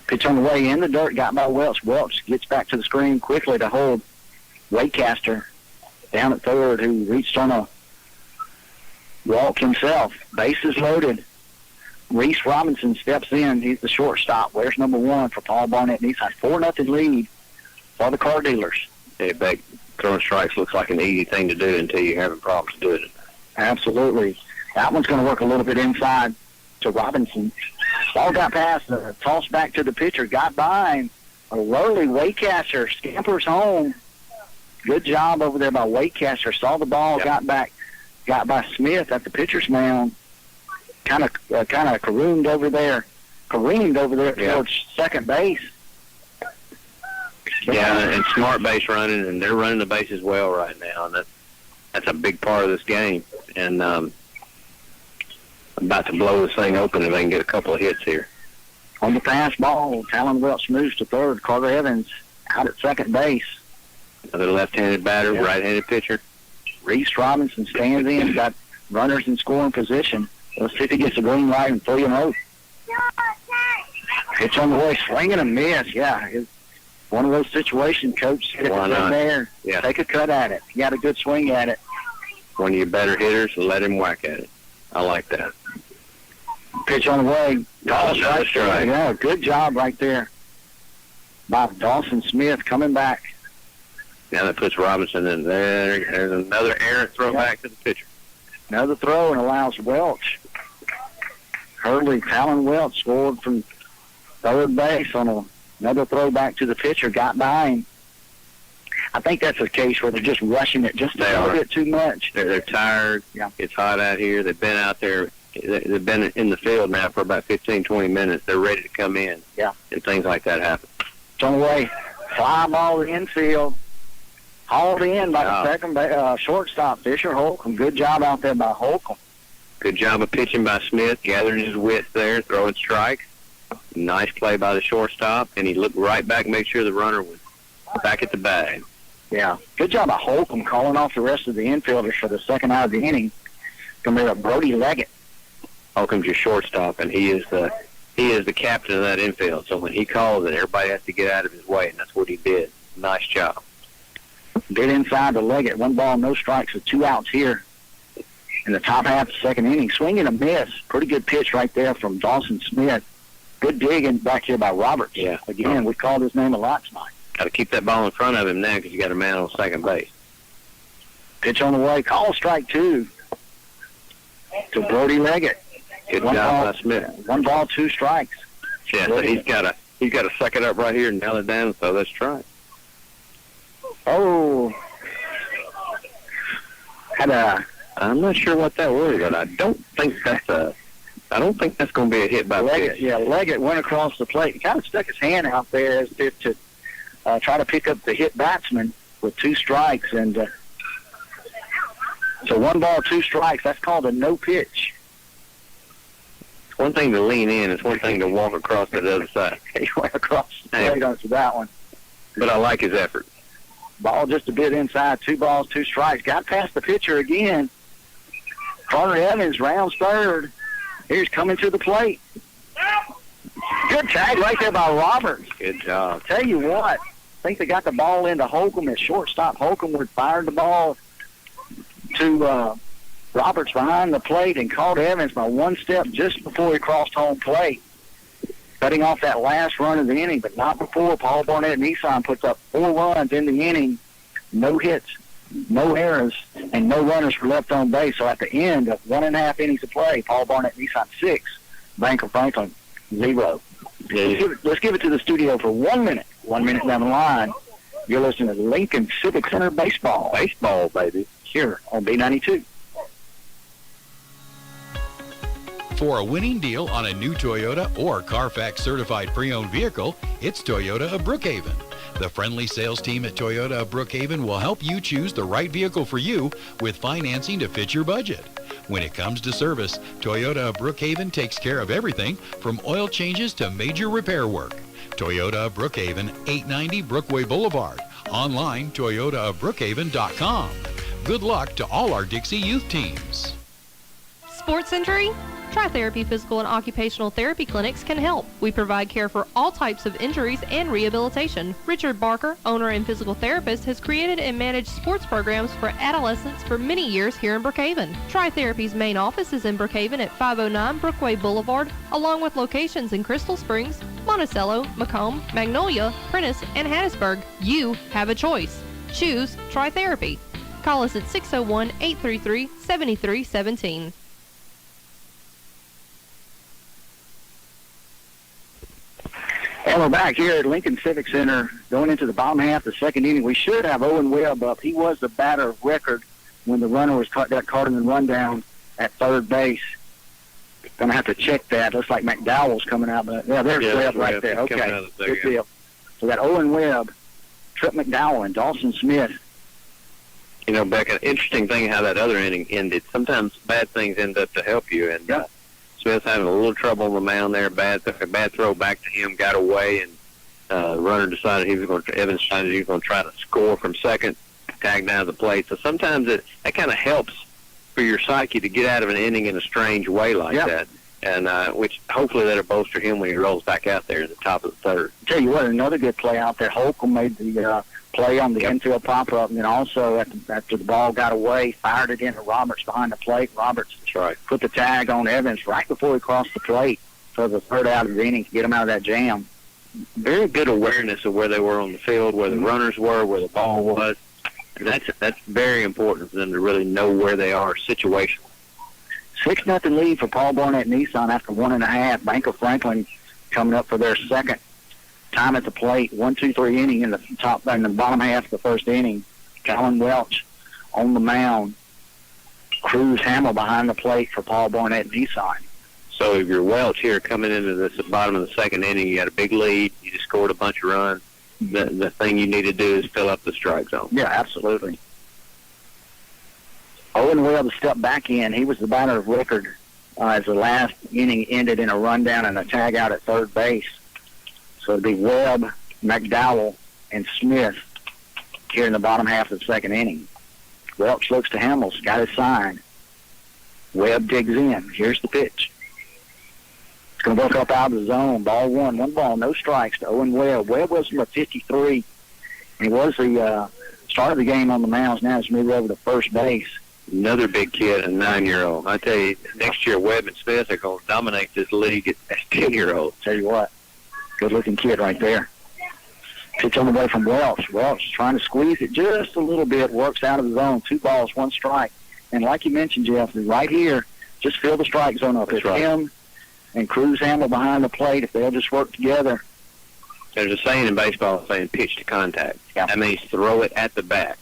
S3: Pitch on the way in the dirt, got by Welch. Welch gets back to the screen quickly to hold Waycaster down at third, who reached on a walk himself. Bases loaded. Reese Robinson steps in. He's the shortstop. Wears number 1 for Paul Barnett Nissan. 4-0 lead for the car dealers.
S4: Yeah, back throwing strikes looks like an easy thing to do until you're having problems doing it.
S3: Absolutely. That one's going to work a little bit inside to Robinson. Ball got past, tossed back to the pitcher, got by him. A lowly Waycaster scampers home. Good job over there by Waycaster. Saw the ball, got back, got by Smith at the pitcher's mound. Kind of careened over there towards second base.
S4: Yeah, and smart base running, and they're running the bases well right now, and that's a big part of this game. And about to blow this thing open if they can get a couple of hits here.
S3: On the pass ball, Talon Welch moves to third. Carter Evans out at second base.
S4: Another left-handed batter, right-handed pitcher.
S3: Reese Robinson stands in, got runners in scoring position. Let's see if he gets a green light and 3-0. Pitch on the way, swing and a miss. Yeah, it's one of those situations, Coach said, if it's in there, take a cut at it. You got a good swing at it.
S4: One of your better hitters, let him whack at it. I like that.
S3: Pitch on the way.
S4: Dawson, right.
S3: Yeah, good job right there by Dawson Smith coming back.
S4: Now that puts Robinson in there. There's another errant throw back to the pitcher.
S3: Another throw and allows Welch. Hurley, Talon Welch scored from third base on another throw back to the pitcher. Got by him. I think that's a case where they're just rushing it just a little bit too much.
S4: They're tired.
S3: Yeah.
S4: It's hot out here. They've been out there. They've been in the field now for about 15, 20 minutes. They're ready to come in.
S3: Yeah.
S4: And things like that happen.
S3: It's on the way. Fly ball to the infield. Hauled in by the second shortstop, Fisher Holcomb. Good job out there by Holcomb.
S4: Good job of pitching by Smith, gathering his wits there, throwing strikes. Nice play by the shortstop, and he looked right back, made sure the runner was back at the bag.
S3: Yeah. Good job by Holcomb calling off the rest of the infielders for the second out of the inning. Going to be Brody Leggett.
S4: Holcomb's your shortstop, and he is the captain of that infield. So when he calls it, everybody has to get out of his way, and that's what he did. Nice job.
S3: Get inside to Leggett. 1 ball, no strikes with 2 outs here in the top half of the second inning. Swing and a miss. Pretty good pitch right there from Dawson Smith. Good digging back here by Roberts.
S4: Yeah.
S3: Again, we called his name a lot tonight.
S4: Got to keep that ball in front of him now because you got a man on second base.
S3: Pitch on the way. Call strike 2 to Brody Leggett.
S4: Good job by Smith.
S3: 1 ball, 2 strikes.
S4: Yeah, so he's got to suck it up right here and nail it down. So let's try.
S3: Oh,
S4: I'm not sure what that was, but I don't think that's going to be a hit by
S3: Leggett.
S4: pitch.
S3: Yeah, Leggett went across the plate. He kind of stuck his hand out there as if to try to pick up the hit batsman with 2 strikes, and so 1 ball, 2 strikes. That's called a no pitch.
S4: It's one thing to lean in. It's one thing to walk across to the other side.
S3: He went across the plate onto that one.
S4: But I like his effort.
S3: Ball just a bit inside. 2 balls, 2 strikes. Got past the pitcher again. Carter Evans rounds third. Here's coming to the plate. Good tag right there by Roberts.
S4: Good job.
S3: Tell you what, I think they got the ball into Holcomb at shortstop. Holcomb would fired the ball to Roberts behind the plate and caught Evans by 1 step just before he crossed home plate, cutting off that last run of the inning, but not before Paul Barnett Nissan puts up 4 runs in the inning, no hits, no errors, and no runners were left on base. So at the end of 1.5 innings of play, Paul Barnett Nissan 6, Banker Franklin 0. Let's give it to the studio for 1 minute. 1 minute down the line, you're listening to Lincoln Civic Center Baseball.
S4: Baseball, baby.
S3: Here on B92.
S5: For a winning deal on a new Toyota or Carfax certified pre-owned vehicle, it's Toyota of Brookhaven. The friendly sales team at Toyota of Brookhaven will help you choose the right vehicle for you with financing to fit your budget. When it comes to service, Toyota of Brookhaven takes care of everything from oil changes to major repair work. Toyota of Brookhaven, 890 Brookway Boulevard. Online, toyotaofbrookhaven.com. Good luck to all our Dixie youth teams.
S8: Sports injury? Tri-Therapy Physical and Occupational Therapy Clinics can help. We provide care for all types of injuries and rehabilitation. Richard Barker, owner and physical therapist, has created and managed sports programs for adolescents for many years here in Brookhaven. Tri-Therapy's main office is in Brookhaven at 509 Brookway Boulevard, along with locations in Crystal Springs, Monticello, Macomb, Magnolia, Prentice, and Hattiesburg. You have a choice. Choose Tri-Therapy. Call us at 601-833-7317.
S3: And we're back here at Lincoln Civic Center going into the bottom half of the second inning. We should have Owen Webb up. He was the batter of record when the runner was got caught in the rundown at third base. Going to have to check that. Looks like McDowell's coming out. But yeah, there's Webb right there. Okay, good deal. So we got Owen Webb, Trip McDowell, and Dawson Smith.
S4: You know, Beck, an interesting thing how that other inning ended. Sometimes bad things end up to help you, and Smith's having a little trouble on the mound there. Bad throw back to him, got away, and the runner decided Evans decided he was going to try to score from second, tag down the plate. So sometimes that kind of helps for your psyche to get out of an inning in a strange way like that. And which hopefully that'll bolster him when he rolls back out there at the top of the third.
S3: Tell you what, another good play out there. Holcomb made the play on the infield pop-up, and then also after the ball got away, fired it into Roberts behind the plate. Roberts put the tag on Evans right before he crossed the plate for the third out of the inning to get him out of that jam.
S4: Very good awareness of where they were on the field, where the runners were, where the ball was. That's very important for them to really know where they are situationally.
S3: 6-0 lead for Paul Barnett Nissan after 1.5. Banker Franklin coming up for their second time at the plate, 1-2-3 inning in the bottom half of the first inning. Colin Welch on the mound. Cruz Hamill behind the plate for Paul Barnett Nissan.
S4: So if you're Welch here coming into the bottom of the second inning, you got a big lead, you just scored a bunch of runs. The thing you need to do is fill up the strike zone.
S3: Yeah, absolutely. Owen Webb stepped back in. He was the batter of record as the last inning ended in a rundown and a tag out at third base. So it'd be Webb, McDowell, and Smith here in the bottom half of the second inning. Welch looks to Hamels, got his sign. Webb digs in. Here's the pitch. It's going to work up out of the zone. Ball one. One ball, no strikes to Owen Webb. Webb was number 53. He was the start of the game on the mound. Now he's moved over to first base.
S4: Another big kid, a 9-year-old. I tell you, next year Webb and Smith are going to dominate this league as 10-year-olds.
S3: Tell you what, good-looking kid right there. Pitch on the way from Welch. Welch trying to squeeze it just a little bit, works out of the zone. 2 balls, 1 strike. And like you mentioned, Jeff, right here, just fill the strike zone up. It's right. Him and Cruz Hamill behind the plate. If they'll just work together.
S4: There's a saying in baseball saying pitch to contact. Yeah. That means throw it at the bat.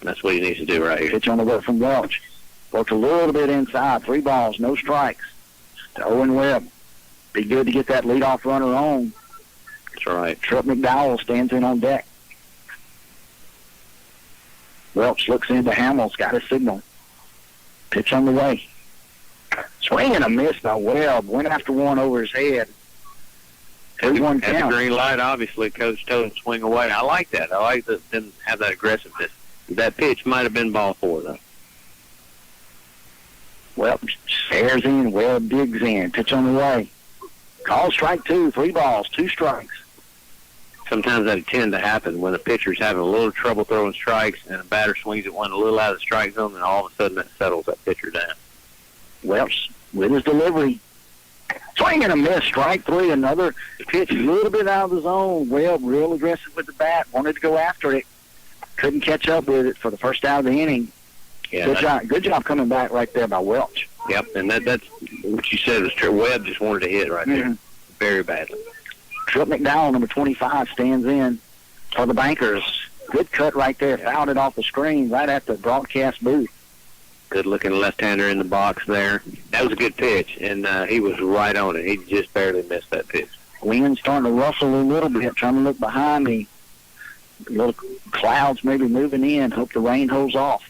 S4: And that's what he needs to do right here.
S3: Pitch on the way from Welch. Worked a little bit inside. 3 balls, no strikes to Owen Webb. Be good to get that leadoff runner on.
S4: That's right.
S3: Trip McDowell stands in on deck. Welch looks into Hamill's, got his signal. Pitch on the way. Swing and a miss by Webb. Went after one over his head. 2-1 count.
S4: At the green light, obviously, Coach told him to swing away. I like that. I like them have that aggressiveness. That pitch might have been ball 4, though.
S3: Webb stares in. Webb digs in. Pitch on the way. Call strike 2. 3 balls, 2 strikes.
S4: Sometimes that tend to happen when a pitcher's having a little trouble throwing strikes and a batter swings at one a little out of the strike zone, and all of a sudden that settles that pitcher down. Welch
S3: with his delivery. Swing and a miss. Strike 3. Another pitch a little bit out of the zone. Webb real aggressive with the bat. Wanted to go after it. Couldn't catch up with it for the first out of the inning. Yeah, good job coming back right there by Welch.
S4: Yep, and that's what you said was true. Webb just wanted to hit right there very badly.
S3: Trip McDowell, number 25, stands in for the Bankers. Good cut right there. Fouled it off the screen right at the broadcast booth.
S4: Good-looking left-hander in the box there. That was a good pitch, and he was right on it. He just barely missed that pitch.
S3: Wind's starting to rustle a little bit, trying to look behind me. Little clouds maybe moving in. Hope the rain holds off.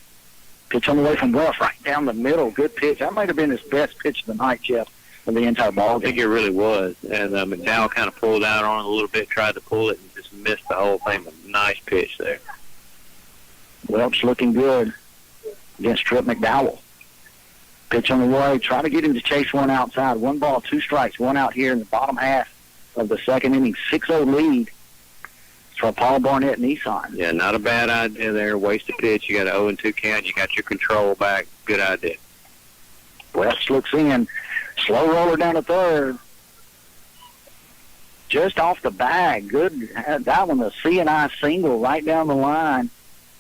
S3: Pitch on the way from Ruff, right down the middle. Good pitch. That might have been his best pitch of the night, Jeff, of the entire ball game.
S4: I think it really was. And McDowell kind of pulled out on it a little bit, tried to pull it, and just missed the whole thing. A nice pitch there.
S3: Welch looking good against Trip McDowell. Pitch on the way. Try to get him to chase one outside. 1 ball, 2 strikes. 1 out here in the bottom half of the second inning. 6-0 lead for Paul Barnett Nissan.
S4: Yeah, not a bad idea there. Waste a pitch. You got an 0-2 count. You got your control back. Good idea.
S3: Welch looks in. Slow roller down to third. Just off the bag. Good. That one, a C&I single right down the line.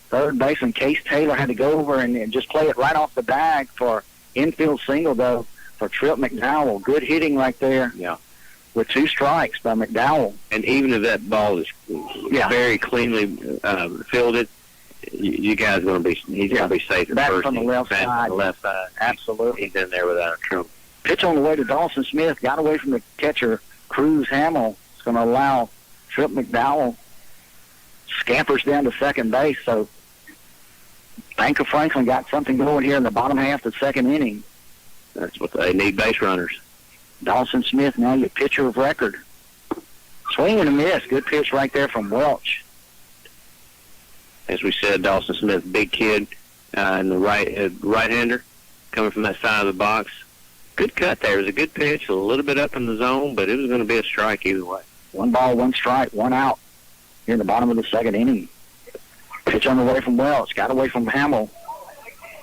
S3: Third baseman Case Taylor had to go over and just play it right off the bag for infield single, though, for Trip McDowell. Good hitting right there.
S4: Yeah.
S3: With 2 strikes by McDowell.
S4: And even if that ball is very cleanly fielded, you guys are going to be, he's going to be safe at
S3: back
S4: first.
S3: From the left side.
S4: From the left side.
S3: Absolutely.
S4: He's in there without a trouble.
S3: Pitch on the way to Dawson Smith. Got away from the catcher, Cruz Hamill. It's going to allow Trip McDowell scampers down to second base. So Bank of Franklin got something going here in the bottom half of the second inning.
S4: That's what they need, base runners.
S3: Dawson Smith, now your pitcher of record. Swing and a miss. Good pitch right there from Welch.
S4: As we said, Dawson Smith, big kid, and the right-hander coming from that side of the box. Good cut there. It was a good pitch, a little bit up in the zone, but it was going to be a strike either way.
S3: 1 ball, 1 strike, 1 out here in the bottom of the second inning. Pitch on the way from Welch. Got away from Hamill.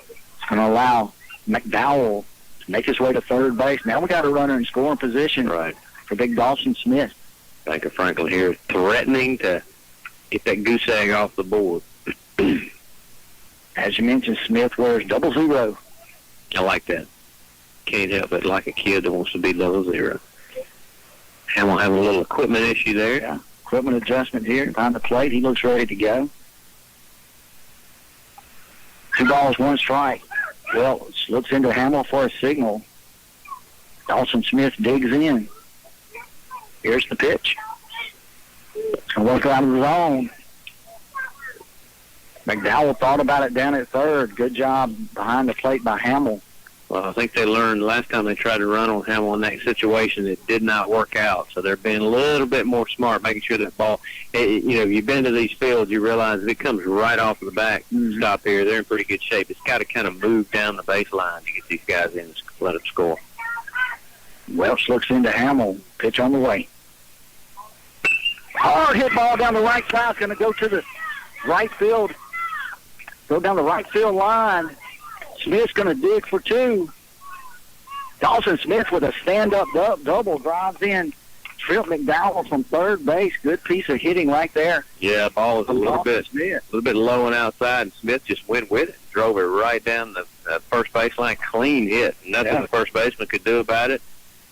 S3: It's going to allow McDowell make his way to third base. Now we got a runner in scoring position for big Dawson Smith.
S4: Bank of Franklin here threatening to get that goose egg off the board.
S3: As you mentioned, Smith wears 00.
S4: I like that. Can't help it, like a kid that wants to be 00. Hamill having a little equipment issue there.
S3: Yeah. Equipment adjustment here behind the plate. He looks ready to go. 2 balls, 1 strike. Welch looks into Hamill for a signal. Dawson Smith digs in. Here's the pitch. It's going to work out of the zone. McDowell thought about it down at third. Good job behind the plate by Hamill.
S4: Well, I think they learned last time they tried to run on Hamill in that situation, it did not work out. So they're being a little bit more smart, making sure that ball, you've been to these fields, you realize if it comes right off of the back, stop here, they're in pretty good shape. It's got to kind of move down the baseline to get these guys in and let them score.
S3: Welch looks into Hamill. Pitch on the way. Hard hit ball down the right side. It's going to go to the right field. Go down the right field line. Smith's going to dig for 2. Dawson Smith with a stand-up double drives in. Trip McDowell from third base. Good piece of hitting right there.
S4: Yeah, ball was a little bit low and outside, and Smith just went with it. Drove it right down the first baseline. Clean hit. Nothing the first baseman could do about it.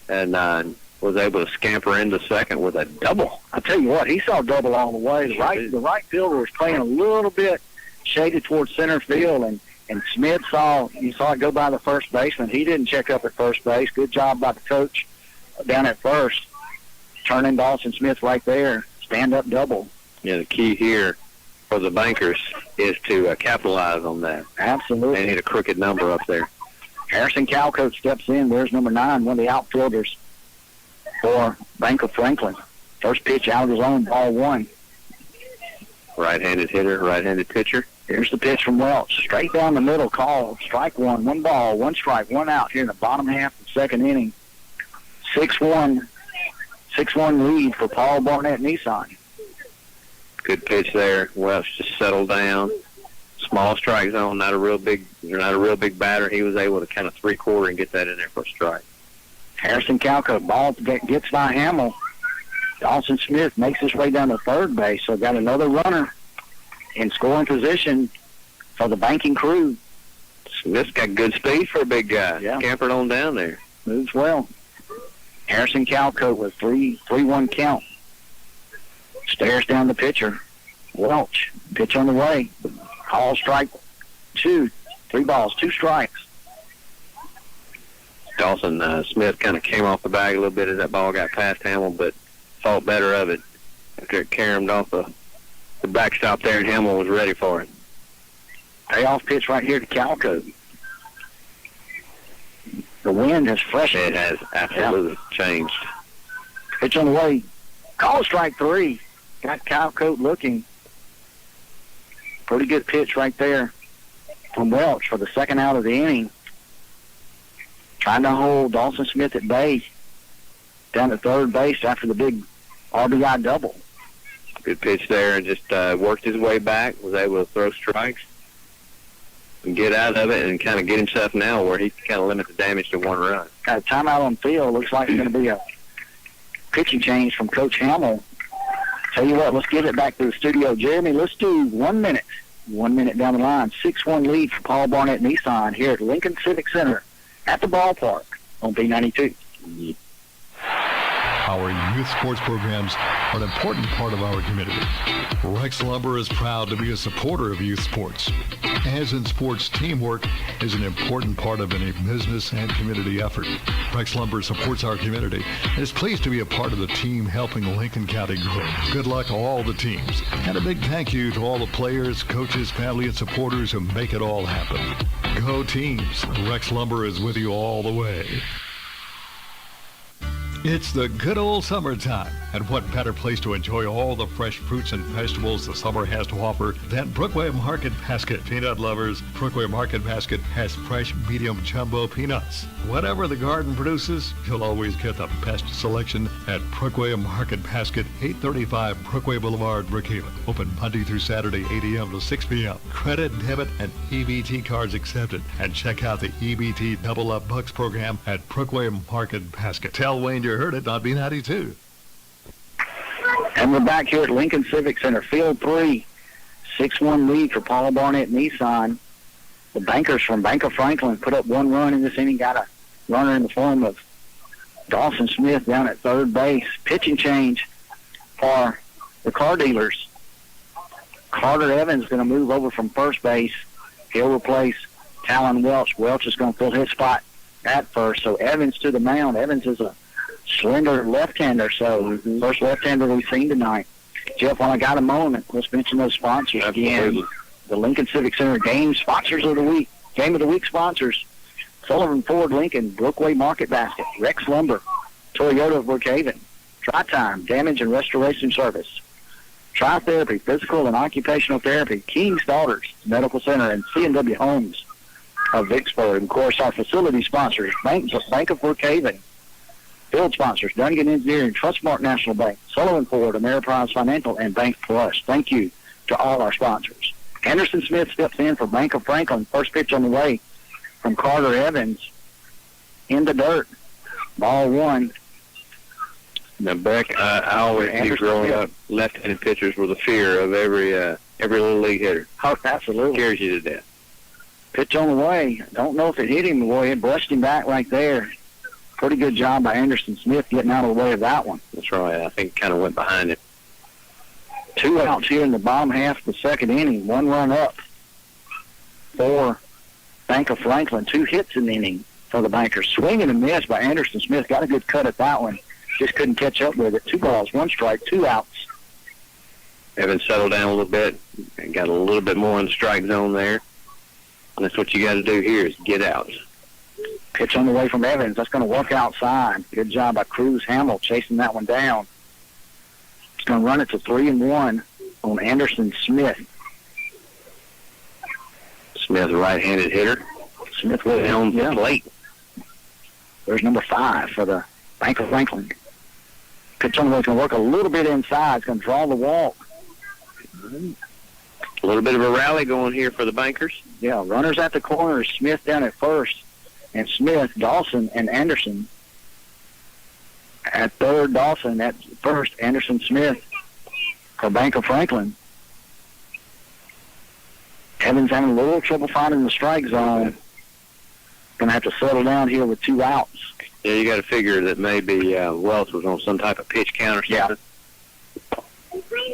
S4: And was able to scamper into second with a double.
S3: I tell you what, he saw double all the way. The right fielder was playing a little bit shaded towards center field, and Smith saw it go by the first baseman. He didn't check up at first base. Good job by the coach down at first. Turning Dawson Smith right there. Stand-up double.
S4: Yeah, the key here for the Bankers is to capitalize on that.
S3: Absolutely.
S4: They need a crooked number up there.
S3: Harrison Calcoat steps in. There's number 9, one of the outfielders for Bank of Franklin. First pitch out of the zone, ball 1.
S4: Right-handed hitter, right-handed pitcher.
S3: Here's the pitch from Welch. Straight down the middle, called. Strike 1, 1 ball, 1 strike, 1 out here in the bottom half of the second inning. 6-1 lead for Paul Barnett Nissan.
S4: Good pitch there. Welch just settled down. Small strike zone, not a real big batter. He was able to kind of 3/4 and get that in there for a strike.
S3: Harrison Calcoat, ball gets by Hamill. Dawson Smith makes his way down to third base, so got another runner in scoring position for the banking crew.
S4: Smith's got good speed for a big guy.
S3: Yeah.
S4: Scampered on down there.
S3: Moves well. Harrison Calcoat with 3-1 count. Stares down the pitcher. Welch, pitch on the way. Call strike 2. 3 balls, 2 strikes.
S4: Dawson Smith kind of came off the bag a little bit as that ball got past Hamill, but thought better of it after it caromed off the backstop there, and Hamill was ready for it.
S3: Payoff pitch right here to Calcoat. The wind has freshened.
S4: It has absolutely changed.
S3: Pitch on the way. Call strike 3. Got Calcoat looking. Pretty good pitch right there from Welch for the second out of the inning. Trying to hold Dawson Smith at bay down at third base after the big RBI double.
S4: Good pitch there, and just worked his way back, was able to throw strikes and get out of it and kind of get himself now where he can kind of limit the damage to 1 run.
S3: Got a timeout on field. Looks like it's going to be a pitching change from Coach Hamill. Tell you what, let's get it back to the studio. Jeremy, let's do 1 minute. 1 minute down the line. 6-1 lead for Paul Barnett Nissan here at Lincoln Civic Center at the ballpark on B92.
S1: Our youth sports programs are an important part of our community. Rex Lumber is proud to be a supporter of youth sports. As in sports, teamwork is an important part of any business and community effort. Rex Lumber supports our community and is pleased to be a part of the team helping Lincoln County grow. Good luck to all the teams, and a big thank you to all the players, coaches, family, and supporters who make it all happen. Go teams! Rex Lumber is with you all the way. It's the good old summertime, and what better place to enjoy all the fresh fruits and vegetables the summer has to offer than Brookway Market Basket. Peanut lovers, Brookway Market Basket has fresh medium jumbo peanuts. Whatever the garden produces, you'll always get the best selection at Brookway Market Basket, 835 Brookway Boulevard, Brookhaven. Open Monday through Saturday, 8 a.m. to 6 p.m. Credit, debit, and EBT cards accepted. And check out the EBT Double Up Bucks program at Brookway Market Basket. Tell Wayne you heard it on B92.
S3: And we're back here at Lincoln Civic Center, Field 3. 6-1 lead for Paul Barnett Nissan. The Bankers from Bank of Franklin put up 1 run in this inning. Got a runner in the form of Dawson Smith down at third base. Pitching change for the car dealers. Carter Evans is going to move over from first base. He'll replace Talon Welch. Welch is going to fill his spot at first. So Evans to the mound. Evans is a slender left-hander, so first left-hander we've seen tonight. Jeff, while I got a moment, let's mention those sponsors again. The Lincoln Civic Center Game Sponsors of the Week. Game of the Week sponsors: Sullivan Ford Lincoln, Brookway Market Basket, Rex Lumber, Toyota of Brookhaven, Tri-Time Damage and Restoration Service, Tri-Therapy, Physical and Occupational Therapy, King's Daughters Medical Center, and C&W Homes of Vicksburg. And, of course, our facility sponsors: Bank of Brookhaven. Field sponsors: Dunnigan Engineering, Trustmark National Bank, Sullivan Ford, Ameriprise Financial, and Bank Plus. Thank you to all our sponsors. Anderson Smith steps in for Bank of Franklin. First pitch on the way from Carter Evans. In the dirt. Ball one.
S4: Now, Beck, I always knew growing up, left-handed pitchers were the fear of every little league hitter.
S3: Oh, absolutely.
S4: Scares you to death.
S3: Pitch on the way. Don't know if it hit him. Boy, it brushed him back right there. Pretty good job by Anderson Smith getting out of the way of that one.
S4: That's right. I think it kind of went behind him.
S3: 2 outs here in the bottom half of the second inning. 1 run up for Bank of Franklin. 2 hits in the inning for the Bankers. Swing and a miss by Anderson Smith. Got a good cut at that one. Just couldn't catch up with it. 2 balls, 1 strike, 2 outs.
S4: Evans settled down a little bit and got a little bit more in the strike zone there. And that's what you got to do here is get out.
S3: Pitch on the way from Evans. That's going to work outside. Good job by Cruz Hamill chasing that one down. It's going to run it to 3-1 on Anderson Smith.
S4: Smith, a right-handed hitter.
S3: Smith with it
S4: on the plate.
S3: There's number 5 for the Bank of Franklin. Pitch on the way is going to work a little bit inside. It's going to draw the walk.
S4: A little bit of a rally going here for the Bankers.
S3: Yeah, runners at the corners. Smith down at first. And Smith, Dawson, and Anderson at third. Dawson at first. Anderson Smith for Bank of Franklin. Evans having a little trouble finding the strike zone. Going to have to settle down here with 2 outs.
S4: Yeah, you got to figure that maybe Welch was on some type of pitch count or something.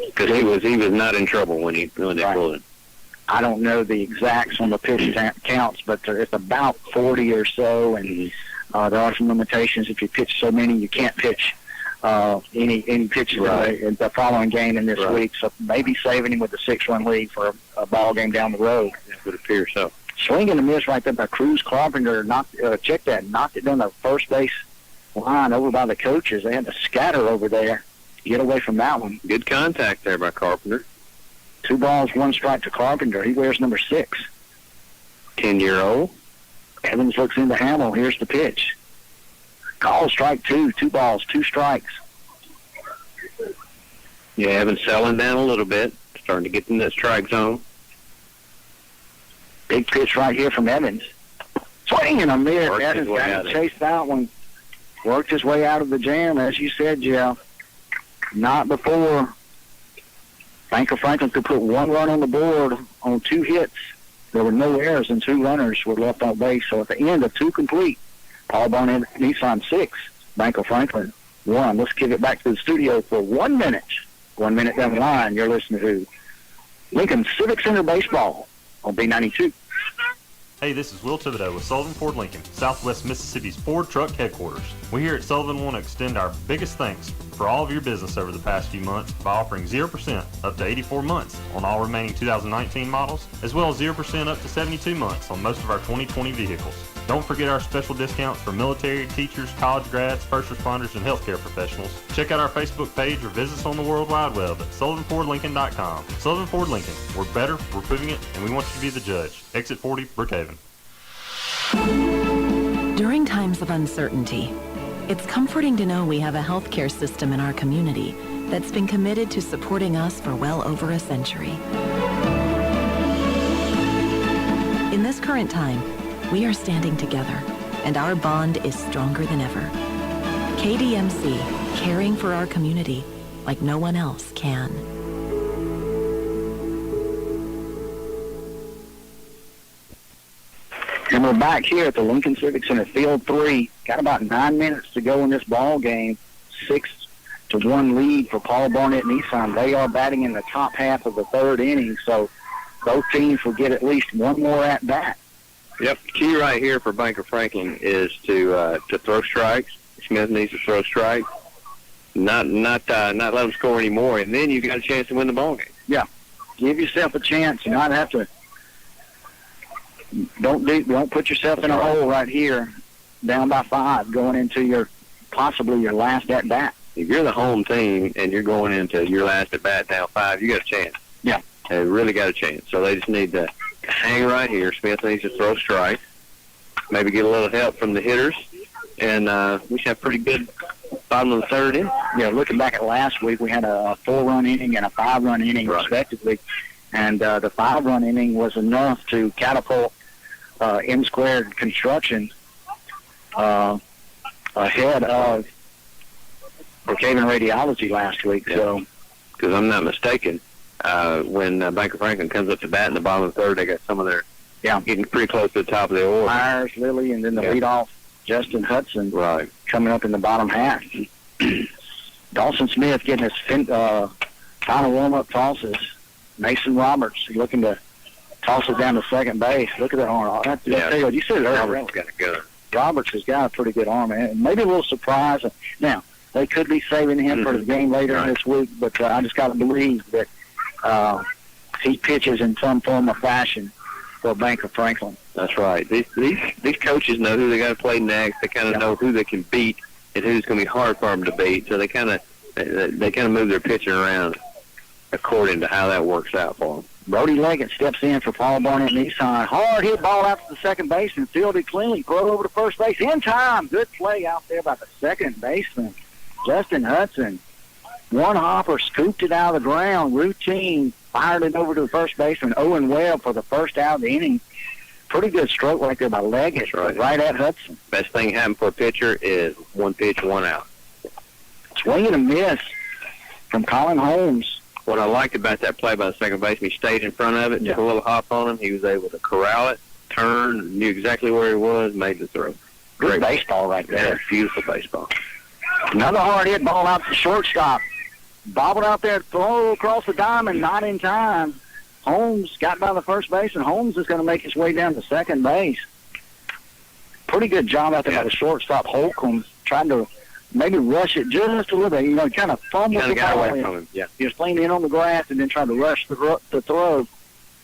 S4: Because he was not in trouble when they pulled him.
S3: I don't know the exacts on the pitch counts, but it's about 40 or so, and there are some limitations. If you pitch so many, you can't pitch any pitches in the following game in this week. So maybe saving him with the 6-run lead for a ball game down the road.
S4: It would appear so.
S3: Swing and a miss right there by Cruz Carpenter. Knocked it down the first base line over by the coaches. They had to scatter over there to get away from that one.
S4: Good contact there by Carpenter.
S3: 2 balls, 1 strike to Carpenter. He wears number 6.
S4: 10-year-old.
S3: Evans looks into Hamill. Here's the pitch. Call strike 2. 2 balls, 2 strikes.
S4: Yeah, Evans settling down a little bit. Starting to get in that strike zone.
S3: Big pitch right here from Evans. Swing and a miss. Evans got to chase that one. Worked his way out of the jam, as you said, Jeff. Not before Bank of Franklin could put 1 run on the board on 2 hits. There were no errors and 2 runners were left on base. So at the end of 2 complete, Paul Barnett Nissan 6, Bank of Franklin 1. Let's give it back to the studio for 1 minute. 1 minute down the line, you're listening to Lincoln Civic Center Baseball on B92.
S9: Hey, this is Will Thibodeau with Sullivan Ford Lincoln, Southwest Mississippi's Ford truck headquarters. We here at Sullivan want to extend our biggest thanks for all of your business over the past few months by offering 0% up to 84 months on all remaining 2019 models, as well as 0% up to 72 months on most of our 2020 vehicles. Don't forget our special discounts for military, teachers, college grads, first responders, and healthcare professionals. Check out our Facebook page or visit us on the World Wide Web at SullivanFordLincoln.com. Sullivan Ford Lincoln. We're better, we're proving it, and we want you to be the judge. Exit 40, Brookhaven.
S6: During times of uncertainty, it's comforting to know we have a healthcare system in our community that's been committed to supporting us for well over a century. In this current time, we are standing together, and our bond is stronger than ever. KDMC, caring for our community like no one else can.
S3: And we're back here at the Lincoln Civic Center, Field 3. Got about 9 minutes to go in this ball game. 6-2 6-1 lead for Paul Barnett Nissan. They are batting in the top half of the third inning, so both teams will get at least one more at bat.
S4: Yep. Key right here for Banker Franklin is to throw strikes. Smith needs to throw strikes, not let them score anymore, and then you've got a chance to win the ball game.
S3: Yeah. Give yourself a chance. You not have to. Don't put yourself in a hole right here, down by 5, going into possibly your last at bat.
S4: If you're the home team and you're going into your last at bat down 5, you got a chance.
S3: Yeah.
S4: They really got a chance. So they just need to hang right here. Smith needs to throw strikes, maybe get a little help from the hitters, and we should have pretty good bottom of the third inning.
S3: Yeah, looking back at last week, we had a 4-run inning and a 5-run inning, respectively. And the 5-run inning was enough to catapult M-squared construction ahead of Brookhaven Radiology last week.
S4: Yeah.
S3: So,
S4: because I'm not mistaken, when Banker Franklin comes up to bat in the bottom of the third, they got some of their getting pretty close to the top of the order.
S3: Myers, Lilly, and then the leadoff Justin Hudson coming up in the bottom half. Dawson Smith getting his final warm-up tosses. Mason Roberts looking to toss it down to second base. Look at that arm. I tell you what, you said it earlier.
S4: Roberts got a gun.
S3: Roberts has got a pretty good arm, and maybe a little surprise. Now, they could be saving him for the game later in this week, but I just got to believe that he pitches in some form or fashion for Banker Franklin.
S4: That's right. These coaches know who they got to play next. They kind of know who they can beat and who's going to be hard for them to beat. So they kind of move their pitching around according to how that works out for them.
S3: Brody Leggett steps in for Paul Barnett Nissan. Hard hit ball out to the second baseman, fielded cleanly, throw over to first base in time. Good play out there by the second baseman, Justin Hudson. One hopper, scooped it out of the ground, routine, fired it over to the first baseman, Owen Webb, for the first out of the inning. Pretty good stroke right there by Leggett, right at Hudson.
S4: Best thing happened for a pitcher is one pitch, one out.
S3: Swing and a miss from Colin Holmes.
S4: What I liked about that play by the second baseman, he stayed in front of it, took a little hop on him. He was able to corral it, turn, knew exactly where he was, made the throw.
S3: Good baseball right there.
S4: Yeah, beautiful baseball.
S3: Another hard hit ball out to shortstop. Bobbled out there, throw across the diamond, not in time. Holmes got by the first base, and Holmes is going to make his way down to second base. Pretty good job out there by the shortstop, Holcomb, trying to maybe rush it just a little bit, kind of fumbled the ball.
S4: Away from him. Yeah.
S3: He was playing in on the grass and then tried to rush the throw.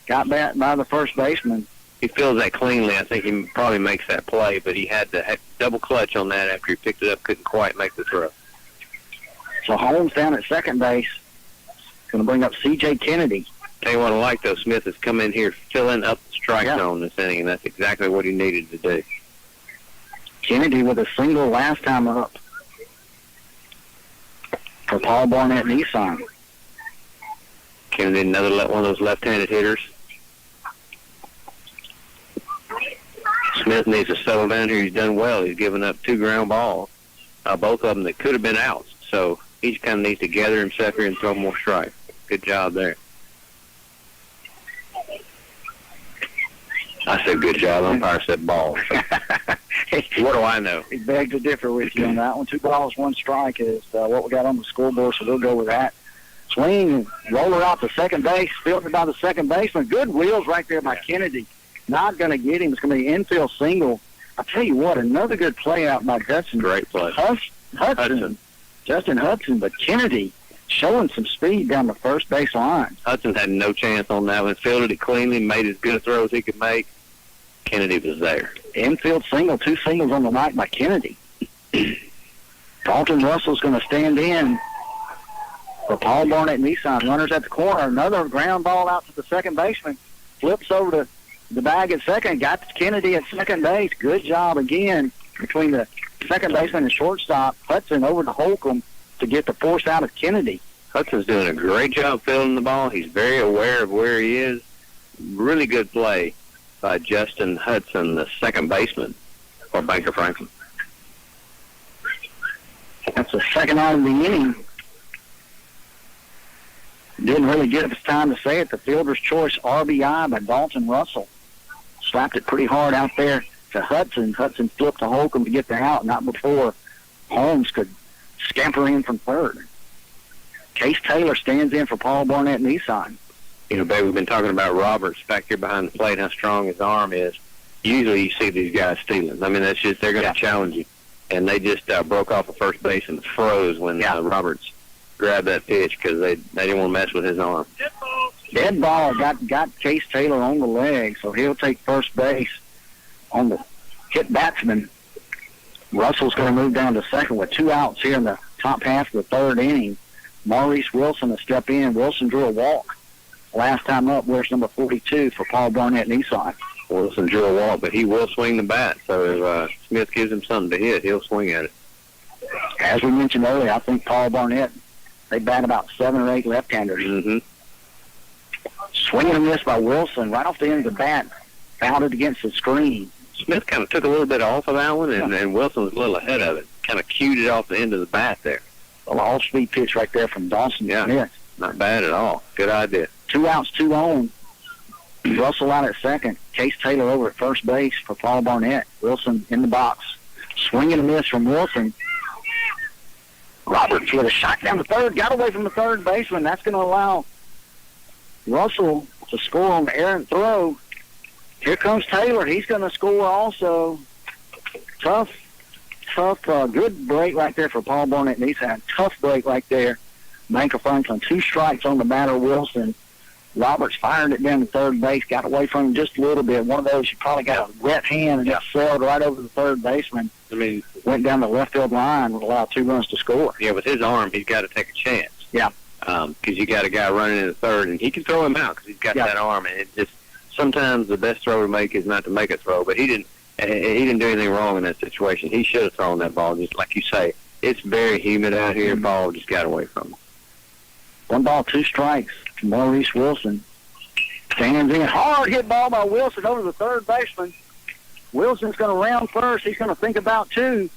S3: Got back by the first baseman.
S4: He feels that cleanly. I think he probably makes that play, but he had to have double clutch on that after he picked it up. Couldn't quite make the throw.
S3: So Holmes down at second base. Going to bring up C.J. Kennedy.
S4: Tell you what I like, though, Smith has come in here filling up the strike zone this inning, and that's exactly what he needed to do.
S3: Kennedy with a single last time up for Paul Barnett Nissan.
S4: Kennedy, another one of those left-handed hitters. Smith needs to settle down here. He's done well. He's given up 2 ground balls, both of them that could have been outs. So he kind of needs to gather himself here and throw more strikes. Good job there. I said good job. Umpire said ball. So. What do I know?
S3: He begged to differ with you on that one. 2 balls, 1 strike is what we got on the scoreboard, so we'll go with that. Swing, roller out to second base, fielded by the second baseman. Good wheels right there by Kennedy. Not going to get him. It's going to be an infield single. I'll tell you what, another good play out by Hudson.
S4: Great play.
S3: Hudson. Justin Hudson, but Kennedy showing some speed down the first base line.
S4: Hudson had no chance on that one. Fielded it cleanly, made as good a throw as he could make. Kennedy was there.
S3: Infield single, 2 singles on the night by Kennedy. Dalton Russell's going to stand in for Paul Barnett Nissan. Runners at the corner. Another ground ball out to the second baseman. Flips over to the bag at second. Got to Kennedy at second base. Good job again between the second baseman and shortstop. Hudson over to Holcomb to get the force out of Kennedy.
S4: Hudson's doing a great job fielding the ball. He's very aware of where he is. Really good play by Justin Hudson, the second baseman for Banker Franklin.
S3: That's the second out of the inning. Didn't really get it time to say it. The fielder's choice RBI by Dalton Russell. Slapped it pretty hard out there to Hudson. Hudson flipped to Holcomb to get the out, not before Holmes could scamper in from third. Case Taylor stands in for Paul Barnett Nissan.
S4: You know, babe, we've been talking about Roberts back here behind the plate, how strong his arm is. Usually you see these guys stealing. I mean, that's just, they're going to challenge you. And they just broke off a first base and froze when Roberts grabbed that pitch because they didn't want to mess with his arm.
S3: Dead ball got Case Taylor on the leg, so he'll take first base on the hit batsman. Russell's going to move down to second with 2 outs here in the top half of the third inning. Maurice Wilson will step in. Wilson drew a walk. Last time up, wears number 42 for Paul Barnett Nissan.
S4: Wilson drew a walk, but he will swing the bat. So if Smith gives him something to hit, he'll swing at it.
S3: As we mentioned earlier, I think Paul Barnett, they bat about 7 or 8 left-handers.
S4: Mm-hmm.
S3: Swinging a miss by Wilson right off the end of the bat, fouled it against the screen.
S4: Smith kind of took a little bit off of that one, and Wilson was a little ahead of it. Kind of cued it off the end of the bat there.
S3: A all-speed pitch right there from Dawson Smith.
S4: Not bad at all. Good idea.
S3: 2 outs, 2 on. Russell out at second. Case Taylor over at first base for Paul Barnett. Wilson in the box. Swinging a miss from Wilson. Roberts with a shot down the third. Got away from the third baseman. That's going to allow Russell to score on the errant throw. Here comes Taylor. He's going to score also. Tough, good break right there for Paul Barnett. And he's had a tough break right there. Banker Franklin, 2 strikes on the batter, Wilson. Roberts fired it down to third base, got away from him just a little bit. One of those, you probably got a wet hand and just sailed right over the third baseman.
S4: I mean,
S3: went down the left field line, would allow 2 runs to score.
S4: Yeah, with his arm, he's got to take a chance.
S3: Yeah.
S4: Because you got a guy running in the third, and he can throw him out because he's got that arm. And it just, sometimes the best throw to make is not to make a throw, but he didn't do anything wrong in that situation. He should have thrown that ball, just like you say. It's very humid out here. Ball just got away from him.
S3: 1 ball, 2 strikes to Maurice Wilson. Stands in. Hard hit ball by Wilson over the third baseman. Wilson's going to round first. He's going to think about 2.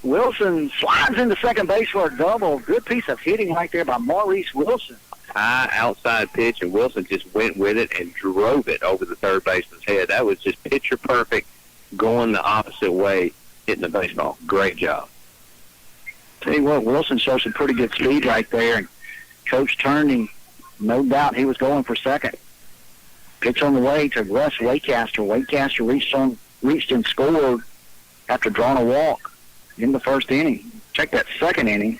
S3: Wilson slides into second base for a double. Good piece of hitting right there by Maurice Wilson.
S4: High outside pitch, and Wilson just went with it and drove it over the third baseman's head. That was just picture perfect, going the opposite way, hitting the baseball. Great job.
S3: Tell you what, Wilson showed some pretty good speed right there, and Coach turned him. No doubt he was going for second. Pitch on the way to Russ Waycaster. Waycaster reached and scored after drawing a walk in the first inning. Check that second inning.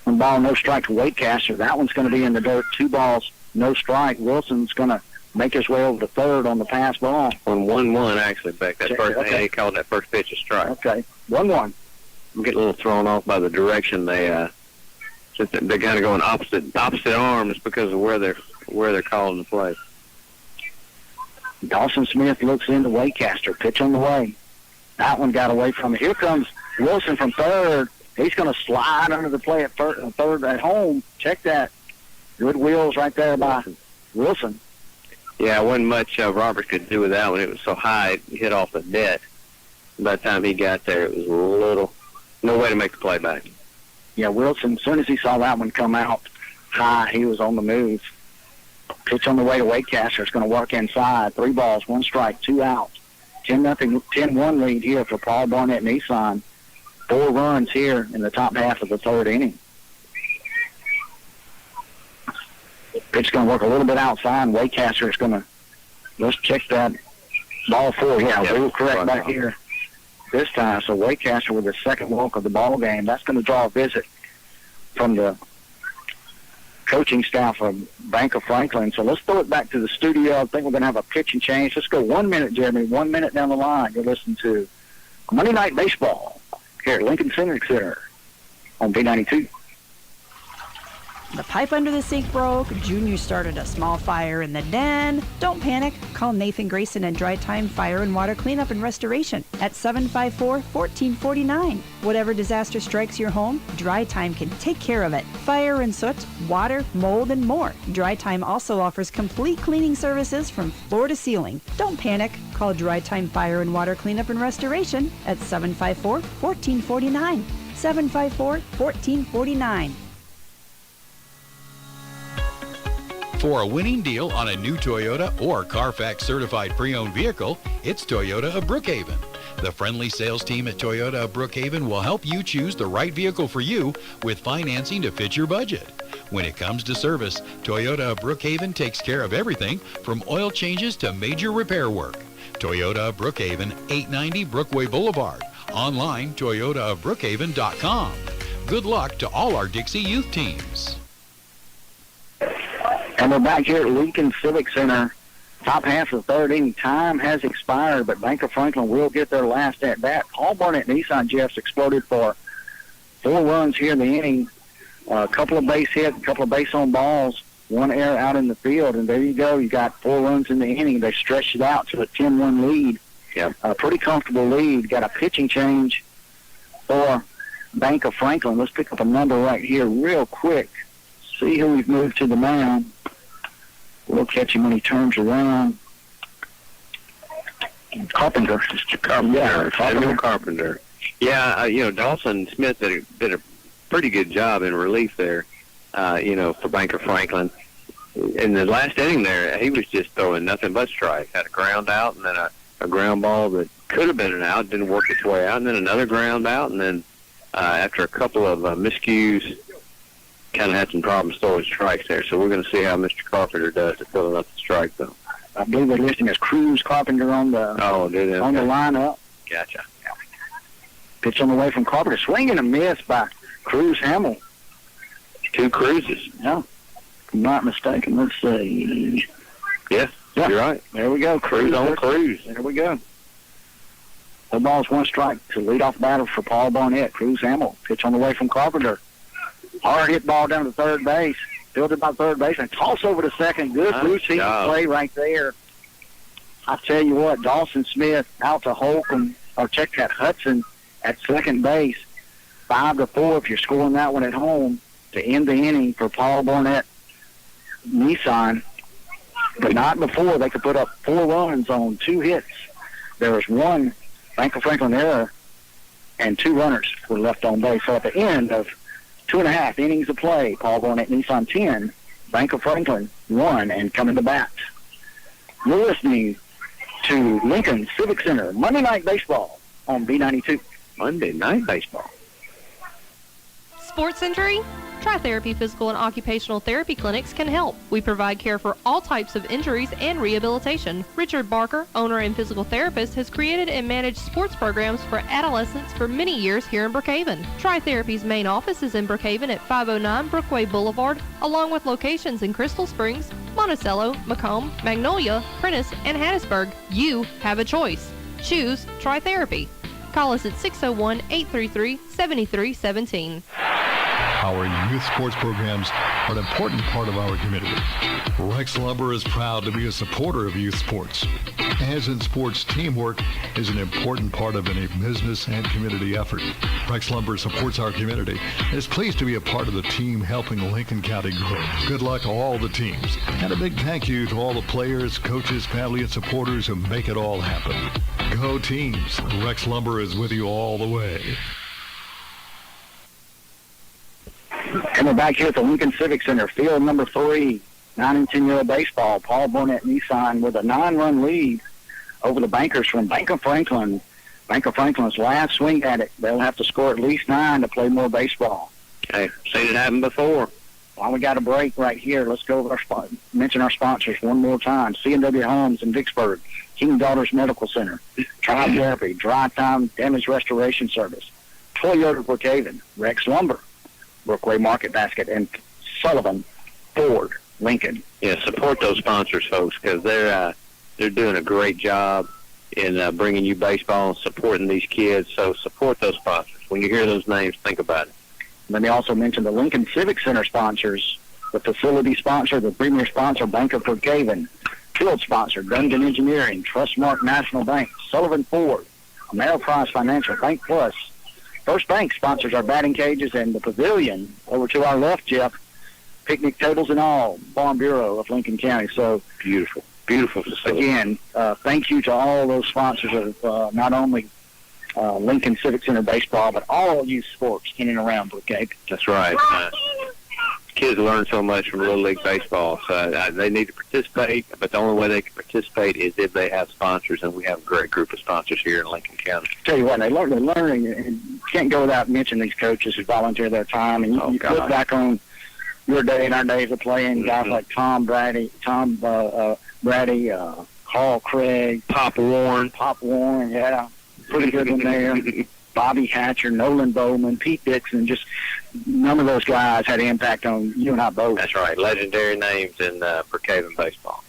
S3: 1 ball, no strike to Waycaster. That one's going to be in the dirt. 2 balls, no strike. Wilson's going to make his way over to third on the pass ball.
S4: On 1-1, actually, Beck. That first inning, he called that first pitch a strike.
S3: Okay, 1-1.
S4: I'm getting a little thrown off by the direction they're kind of going opposite arms because of where they're calling the play.
S3: Dawson Smith looks into Waycaster. Pitch on the way. That one got away from it. Here comes Wilson from third. He's going to slide under the play at third at home. Check that. Good wheels right there by Wilson.
S4: Yeah, wasn't much Robert could do with that one. It was so high, it hit off the net. By the time he got there, it was no way to make the play back.
S3: Yeah, Wilson, as soon as he saw that one come out high, he was on the move. Pitch on the way to Waycaster. It's going to work inside. 3 balls, 1 strike, 2 outs. 10-1 lead here for Paul Barnett Nissan. 4 runs here in the top half of the third inning. Pitch going to work a little bit outside. Waycaster is going to, let's check that ball 4. Yeah, we were correct back here this time. So Waycaster with the second walk of the ball game. That's going to draw a visit from the coaching staff of Banker Franklin. So let's throw it back to the studio. I think we're going to have a pitch and change. Let's go 1 minute, Jeremy. 1 minute down the line. You're listening to Monday Night Baseball here at Lincoln Civic Center on B92.
S7: The pipe under the sink broke. Junior started a small fire in the den. Don't panic. Call Nathan Grayson at Dry Time Fire and Water Cleanup and Restoration at 754-1449. Whatever disaster strikes your home, Dry Time can take care of it. Fire and soot, water, mold, and more. Dry Time also offers complete cleaning services from floor to ceiling. Don't panic. Call Dry Time Fire and Water Cleanup and Restoration at 754-1449. 754-1449.
S5: For a winning deal on a new Toyota or Carfax certified pre-owned vehicle, it's Toyota of Brookhaven. The friendly sales team at Toyota of Brookhaven will help you choose the right vehicle for you with financing to fit your budget. When it comes to service, Toyota of Brookhaven takes care of everything from oil changes to major repair work. Toyota of Brookhaven, 890 Brookway Boulevard. Online, toyotaofbrookhaven.com. Good luck to all our Dixie youth teams.
S3: And we're back here at Lincoln Civic Center. Top half of the third inning. Time has expired, but Bank of Franklin will get their last at-bat. Paul Barnett Nissan Jeffs exploded for 4 runs here in the inning. A couple of base hits, a couple of base on balls, 1 error out in the field, and there you go. You got 4 runs in the inning. They stretched it out to a 10-1 lead.
S4: Yeah.
S3: A pretty comfortable lead. Got a pitching change for Bank of Franklin. Let's pick up a number right here real quick. See who we've moved to the mound. We'll catch him when he turns around. Carpenter.
S4: Mr. Carpenter.
S3: Yeah,
S4: Samuel Carpenter. Yeah, Dawson Smith did a pretty good job in relief there, for Bank of Franklin. In the last inning there, he was just throwing nothing but strikes. Had a ground out and then a ground ball that could have been an out, didn't work its way out, and then another ground out, and then after a couple of miscues, kind of had some problems throwing strikes there. So we're going to see how Mr. Carpenter does at filling up the strike, though.
S3: I believe they're listing as Cruz Carpenter on the the lineup.
S4: Gotcha.
S3: Pitch on the way from Carpenter. Swing and a miss by Cruz Hamill.
S4: 2 cruises.
S3: Yeah. If I'm not mistaken. Let's see.
S4: Yeah, you're right.
S3: There we go.
S4: Cruz on Cruz.
S3: There we go. The ball's 1 strike to lead off batter for Paul Barnett. Cruz Hamill. Pitch on the way from Carpenter. Hard hit ball down to third base. Fielded by third base and toss over to second. Good routine play right there. I tell you what, Dawson Smith out to Holcomb, or check that, Hudson at second base. 5-4 if you're scoring that one at home to end the inning for Paul Barnett Nissan. But not before. They could put up 4 runs on 2 hits. There was 1 Bank of Franklin error and 2 runners were left on base. So at the end of 2.5 innings of play, Paul Barnett Nissan 10, Bank of Franklin 1, and coming to bat. You're listening to Lincoln Civic Center, Monday Night Baseball on B92.
S4: Monday Night Baseball.
S8: Sports injury? Tri-Therapy Physical and Occupational Therapy Clinics can help. We provide care for all types of injuries and rehabilitation. Richard Barker, owner and physical therapist, has created and managed sports programs for adolescents for many years here in Brookhaven. Tri-Therapy's main office is in Brookhaven at 509 Brookway Boulevard, along with locations in Crystal Springs, Monticello, Macomb, Magnolia, Prentice, and Hattiesburg. You have a choice. Choose Tri-Therapy. Call us at 601-833-7317.
S1: Our youth sports programs are an important part of our community. Rex Lumber is proud to be a supporter of youth sports. As in sports, teamwork is an important part of any business and community effort. Rex Lumber supports our community and is pleased to be a part of the team helping Lincoln County grow. Good luck to all the teams. And a big thank you to all the players, coaches, family, and supporters who make it all happen. Go teams. Rex Lumber is with you all the way.
S3: And we're back here at the Lincoln Civic Center, field number 3, 9 and 10-year-old baseball. Paul Barnett Nissan with a 9-run lead over the Bankers from Bank of Franklin. Bank of Franklin's last swing at it. They'll have to score at least 9 to play more baseball.
S4: Hey, seen it happen before.
S3: While we got a break right here, let's go over mention our sponsors one more time. C&W Homes in Vicksburg, King Daughters Medical Center, Tri-Therapy, Dry Time Damage Restoration Service, Toyota Brookhaven, Rex Lumber, Brookway Market Basket, and Sullivan Ford Lincoln.
S4: Yeah, support those sponsors, folks, because they're doing a great job in bringing you baseball and supporting these kids. So support those sponsors. When you hear those names, think about it.
S3: Let me also mention the Lincoln Civic Center sponsors, the facility sponsor, the premier sponsor, Bank of Brookhaven, field sponsor, Duncan Engineering, Trustmark National Bank, Sullivan Ford, Ameriprise Financial, Bank Plus. First Bank sponsors our batting cages and the pavilion over to our left, Jeff. Picnic tables and all, Farm Bureau of Lincoln County. So
S4: beautiful facility.
S3: Again, thank you to all those sponsors of not only Lincoln Civic Center baseball, but all youth sports in and around Brookhaven.
S4: That's right. kids learn so much from Little League Baseball. So they need to participate, but the only way they can participate is if they have sponsors, and we have a great group of sponsors here in Lincoln County.
S3: Tell you what, they're learning, and you can't go without mentioning these coaches who volunteer their time. And you look back on your day and our days of playing, guys like Tom Brady, Carl Craig,
S4: Pop Warren,
S3: yeah, pretty good one there. Bobby Hatcher, Nolan Bowman, Pete Dixon, just none of those guys had an impact on you and I both.
S4: That's right. Legendary names in Brookhaven baseball.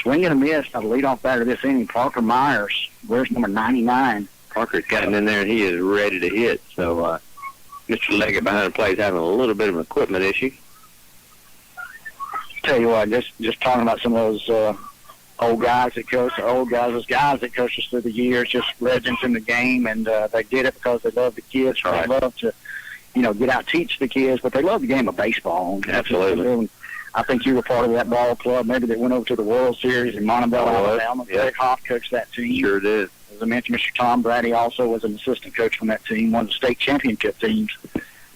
S3: Swinging a miss by the leadoff batter this inning, Parker Myers. Where's number 99?
S4: Parker's gotten in there, and he is ready to hit. So Mr. Leggett behind the plate is having a little bit of an equipment issue.
S3: Tell you what, just talking about some of those old guys that coach, those guys that coached us through the years, just legends in the game, and they did it because they love the kids.
S4: Right.
S3: They love to, get out, teach the kids, but they love the game of baseball.
S4: Absolutely.
S3: I think you were part of that ball club, maybe that went over to the World Series in Montebello, Alabama.
S4: Yeah.
S3: Greg Hoff coached that team.
S4: Sure did.
S3: As I mentioned, Mr. Tom Brady also was an assistant coach on that team, one of the state championship teams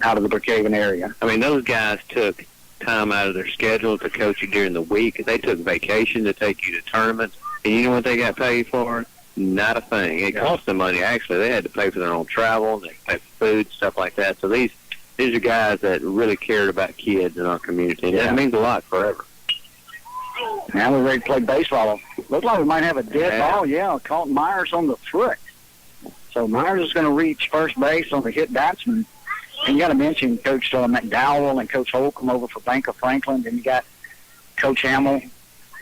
S3: out of the Brookhaven area.
S4: I mean, those guys took time out of their schedule to coach you during the week. They took vacation to take you to tournaments. And you know what they got paid for? Not a thing. It cost them money. Actually, they had to pay for their own travel, and they pay for food, stuff like that. So these are guys that really cared about kids in our community. And that means a lot forever.
S3: Now we're ready to play baseball. Looks like we might have a dead ball. Yeah, caught Myers on the foot. So Myers is going to reach first base on the hit batsman. And you got to mention Coach McDowell and Coach Holcomb over for Bank of Franklin. Then you got Coach Hamill,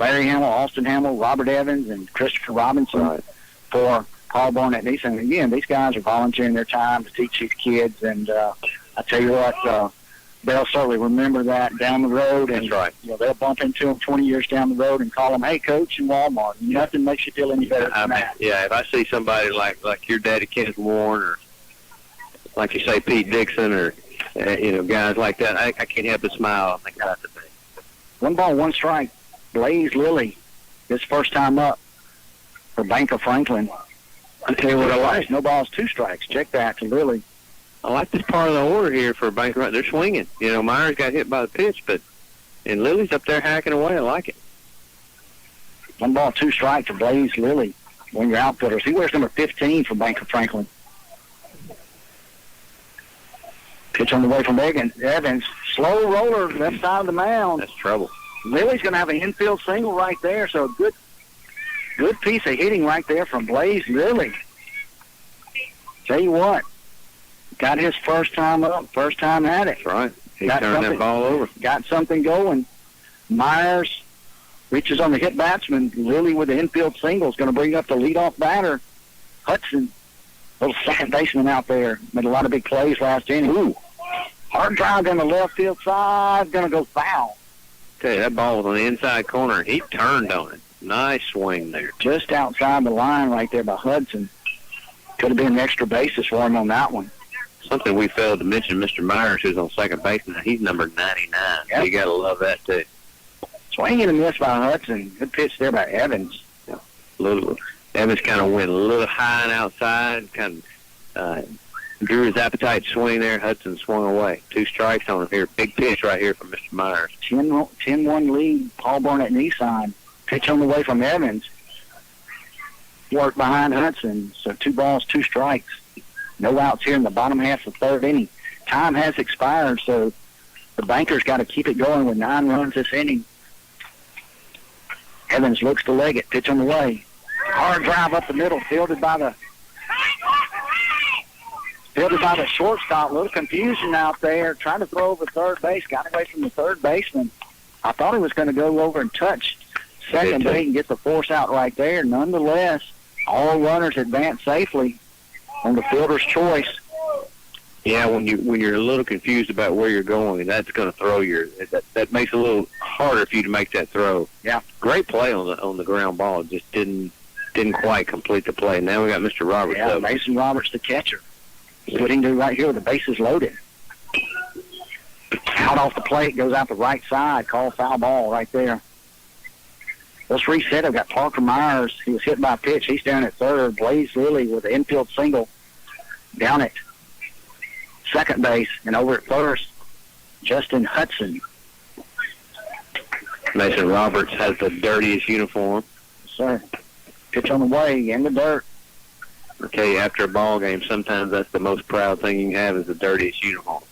S3: Larry Hamill, Austin Hamill, Robert Evans, and Christopher Robinson for Paul Barnett. And again, these guys are volunteering their time to teach these kids. And I tell you what, they'll certainly remember that down the road. And,
S4: that's right.
S3: They'll bump into them 20 years down the road and call them, "Hey, Coach," in Walmart. Nothing makes you feel any better than that.
S4: Yeah, if I see somebody like your daddy, Kenneth Warren, or like you say, Pete Dixon, or guys like that, I can't help but smile. I think that's the thing. 1 ball, 1 strike. Blaze Lilly, his first time up for Bank of Franklin. I tell you what I like. No balls, 2 strikes. Check that to Lilly. I like this part of the order here for Bank of Franklin. They're swinging. Myers got hit by the pitch, and Lilly's up there hacking away. I like it. 1 ball, 2 strikes to Blaze Lilly. One of your outfielders. He wears number 15 for Bank of Franklin. Pitch on the way from Evans. Slow roller, left side of the mound. That's trouble. Lilly's going to have an infield single right there, so a good piece of hitting right there from Blaze Lilly. Tell you what, got his first time up, first time at it. That's right. He turned that ball over. Got something going. Myers reaches on the hit batsman. Lilly with the infield single is going to bring up the leadoff batter, Hudson. Little second baseman out there. Made a lot of big plays last inning. Ooh. Hard drive down the left field side. Going to go foul. Tell you, that ball was on the inside corner. He turned on it. Nice swing there. Just outside the line right there by Hudson. Could have been an extra basis for him on that one. Something we failed to mention, Mr. Myers, who's on second base now. He's number 99. Yep. So you got to love that, too. Swing and a miss by Hudson. Good pitch there by Evans. Yeah. Evans kind of went a little high and outside, kind of drew his appetite to swing there. Hudson swung away. 2 strikes on him here. Big pitch right here from Mr. Myers. 10-1 lead, Paul Barnett Nissan. Pitch on the way from Evans. Work behind Hudson. So 2 balls, 2 strikes. No outs here in the bottom half of the 3rd inning. Time has expired, so the Bankers got to keep it going with 9 runs this inning. Evans looks to Leggett. Pitch on the way. Hard drive up the middle, fielded by the shortstop. A little confusion out there. Trying to throw over third base. Got away from the third baseman. I thought he was going to go over and touch second base and get the force out right there. Nonetheless, all runners advance safely on the fielder's choice. Yeah, when you're a little confused about where you're going, that's going to throw that makes it a little harder for you to make that throw. Yeah, great play on the ground ball. It just didn't quite complete the play. Now we got Mr. Roberts. Yeah, Mason Roberts, the catcher. What he can do right here with the bases loaded. Out off the plate, goes out the right side. Call foul ball right there. Let's reset. I've got Parker Myers. He was hit by a pitch. He's down at third. Blaze Lilly with the infield single down at second base. And over at first, Justin Hudson Mason Roberts has the dirtiest uniform.
S3: Sir, pitch on the way, in the dirt.
S4: I tell you, after a ball game, sometimes that's the most proud thing you can have is the dirtiest uniform.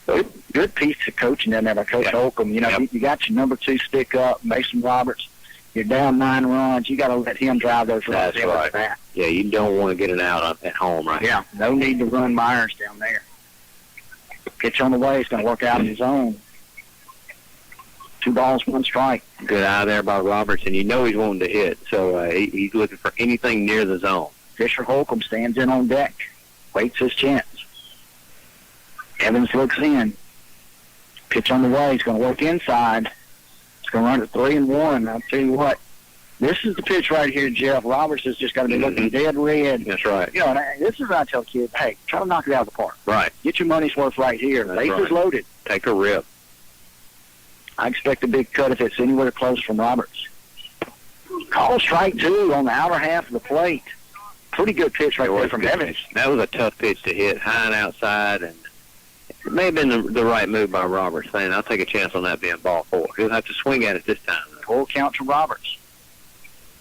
S3: Good piece of coaching down there by Coach Holcomb. You know, you got your number 2 stick up, Mason Roberts. You're down 9 runs. You got to let him drive those runs.
S4: That's right. Yeah, you don't want to get it out at home, right?
S3: Yeah, no need to run Myers down there. Pitch on the way. It's going to work out in his own. 2 balls, 1 strike.
S4: Good eye there by Roberts, and you know he's wanting to hit, so he's looking for anything near the zone.
S3: Fisher Holcomb stands in on deck, waits his chance. Evans looks in. Pitch on the way. He's going to work inside. He's going to run at 3-1. I'll tell you what, this is the pitch right here, Jeff. Roberts has just got to be looking dead red.
S4: That's right.
S3: You know, and this is what I tell kids, hey, try to knock it out of the park.
S4: Right.
S3: Get your money's worth right here.
S4: That's
S3: Bases loaded.
S4: Take a rip.
S3: I expect a big cut if it's anywhere close from Roberts. Call strike 2 on the outer half of the plate. Pretty good pitch right there from Evans.
S4: That was a tough pitch to hit, high and outside, and it may have been the right move by Roberts, saying, I'll take a chance on that being ball 4. He'll have to swing at it this time.
S3: Full count to Roberts.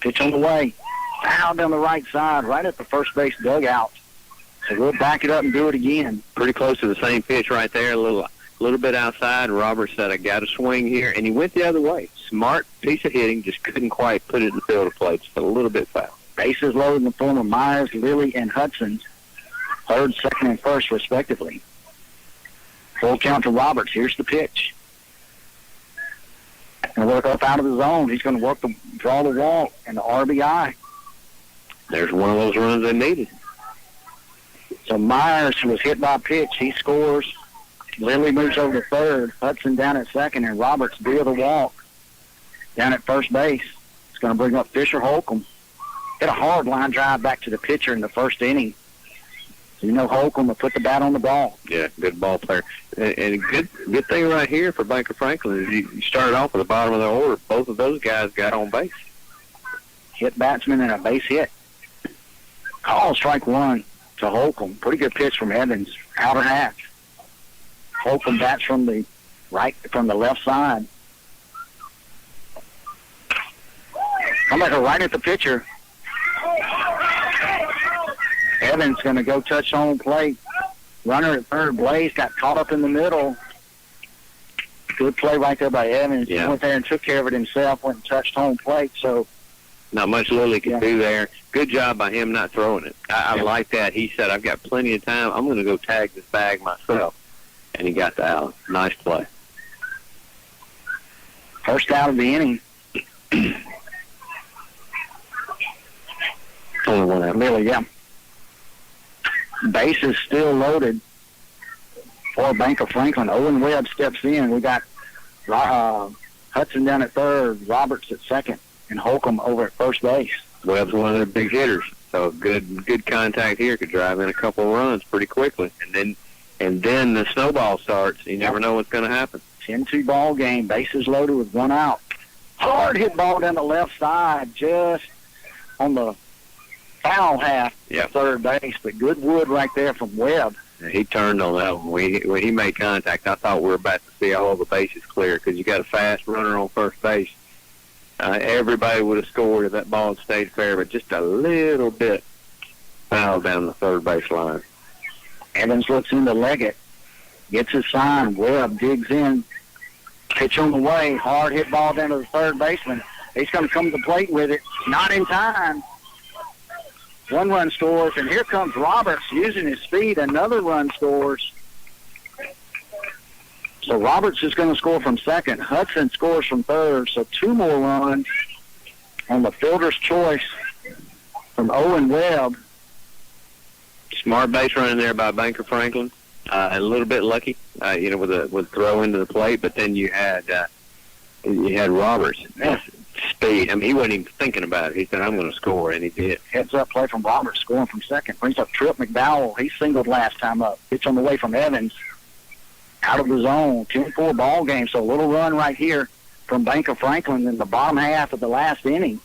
S3: Pitch on the way. Foul down the right side, right at the first base dugout. So we'll back it up and do it again.
S4: Pretty close to the same pitch right there, a little bit outside. Roberts said, I got to swing here, and he went the other way. Smart piece of hitting, just couldn't quite put it in the field of play. Just a little bit foul.
S3: Bases loaded in the form of Myers, Lilly, and Hudson. 3rd, 2nd, and 1st, respectively. Full count to Roberts. Here's the pitch. Going to work up out of the zone. He's going to draw the walk and the RBI.
S4: There's one of those runs they needed.
S3: So Myers was hit by a pitch. He scores. Lilly moves over to 3rd. Hudson down at 2nd, and Roberts via the walk down at first base. It's going to bring up Fisher Holcomb. Hit a hard line drive back to the pitcher in the 1st inning. So you know Holcomb will put the bat on the ball.
S4: Yeah, good ball player. And a good thing right here for Banker Franklin is you started off at the bottom of the order. Both of those guys got on base.
S3: Hit batsman and a base hit. Call strike 1 to Holcomb. Pretty good pitch from Evans. Outer half. Holcomb bats from the left side. I'm like right at the pitcher. Evans going to go touch home plate. Runner at 3rd, Blaze got caught up in the middle. Good play right there by Evans.
S4: Yeah.
S3: He went there and took care of it himself, went and touched home plate. So
S4: not much Lilly could do there. Good job by him not throwing it. I like that. He said, I've got plenty of time. I'm going to go tag this bag myself. And he got the out. Nice play.
S3: First out of the inning.
S4: Only one out.
S3: Really, yeah. Base is still loaded for Banker Franklin. Owen Webb steps in. We got Hudson down at 3rd, Roberts at 2nd, and Holcomb over at first base.
S4: Webb's one of their big hitters, so good contact here could drive in a couple of runs pretty quickly. And then the snowball starts. You never know what's going to happen.
S3: 10-2 ball game. Bases loaded with 1 out. Hard hit ball down the left side, just on the foul half of 3rd base, but good wood right there from Webb.
S4: He turned on that one. When he made contact, I thought we were about to see all the bases clear because you got a fast runner on first base. Everybody would have scored if that ball had stayed fair, but just a little bit foul down the 3rd base line.
S3: Evans looks into Leggett, gets his sign. Webb digs in. Pitch on the way. Hard hit ball down to the 3rd baseman. He's going to come to the plate with it. Not in time. 1 run scores, and here comes Roberts using his speed. Another run scores. So Roberts is going to score from 2nd. Hudson scores from 3rd, so 2 more runs on the fielder's choice from Owen Webb.
S4: Smart base running there by Banker Franklin. A little bit lucky, with a throw into the plate, but then you had Roberts. Speed. I mean, he wasn't even thinking about it. He said, I'm going to score, and he did.
S3: Heads up play from Roberts, scoring from 2nd. Brings up Tripp McDowell. He singled last time up. Pitch on the way from Evans. Out of the zone. 10-4 ball game, so a little run right here from Banker Franklin in the bottom half of the last inning.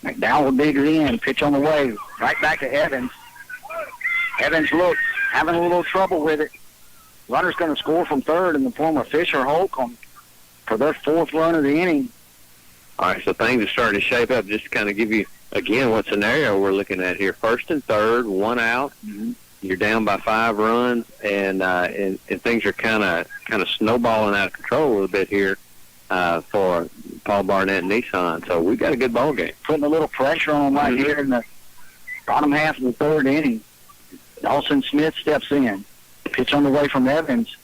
S3: McDowell digs in. Pitch on the way. Right back to Evans. Evans looks, having a little trouble with it. Runner's going to score from 3rd in the form of Fisher Holcomb. for their 4th run of the inning.
S4: All right, so things are starting to shape up. Just to kind of give you, again, what scenario we're looking at here. 1st and 3rd, 1 out.
S3: Mm-hmm.
S4: You're down by 5 runs, and things are kind of snowballing out of control a little bit here for Paul Barnett and Nissan. So we've got a good ball game.
S3: Putting a little pressure on right here in the bottom half of the 3rd inning. Dawson Smith steps in. Pitch on the way from Evans.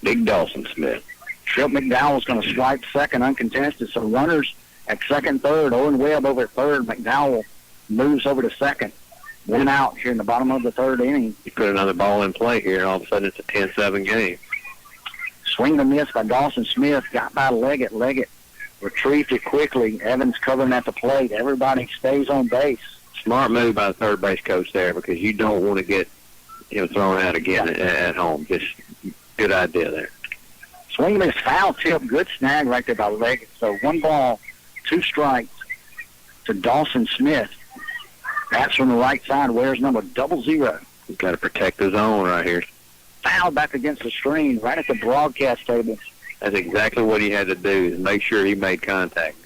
S4: Big Dawson Smith.
S3: Trip McDowell's going to strike second uncontested. So runners at 2nd, 3rd. Owen Webb over at 3rd. McDowell moves over to 2nd. 1 out here in the bottom of the 3rd inning.
S4: You put another ball in play here, and all of a sudden it's a 10-7 game.
S3: Swing and miss by Dawson Smith. Got by Leggett. Leggett retrieved it quickly. Evans covering at the plate. Everybody stays on base.
S4: Smart move by the third base coach there, because you don't want to get thrown out again at home. Just good idea there.
S3: Swing and miss, foul tip. Good snag right there by Leggett. So 1 ball, 2 strikes to Dawson Smith. That's from the right side. Wears number 00.
S4: You've got to protect the zone right here.
S3: Foul back against the screen, right at the broadcast table.
S4: That's exactly what he had to do, is make sure he made contact.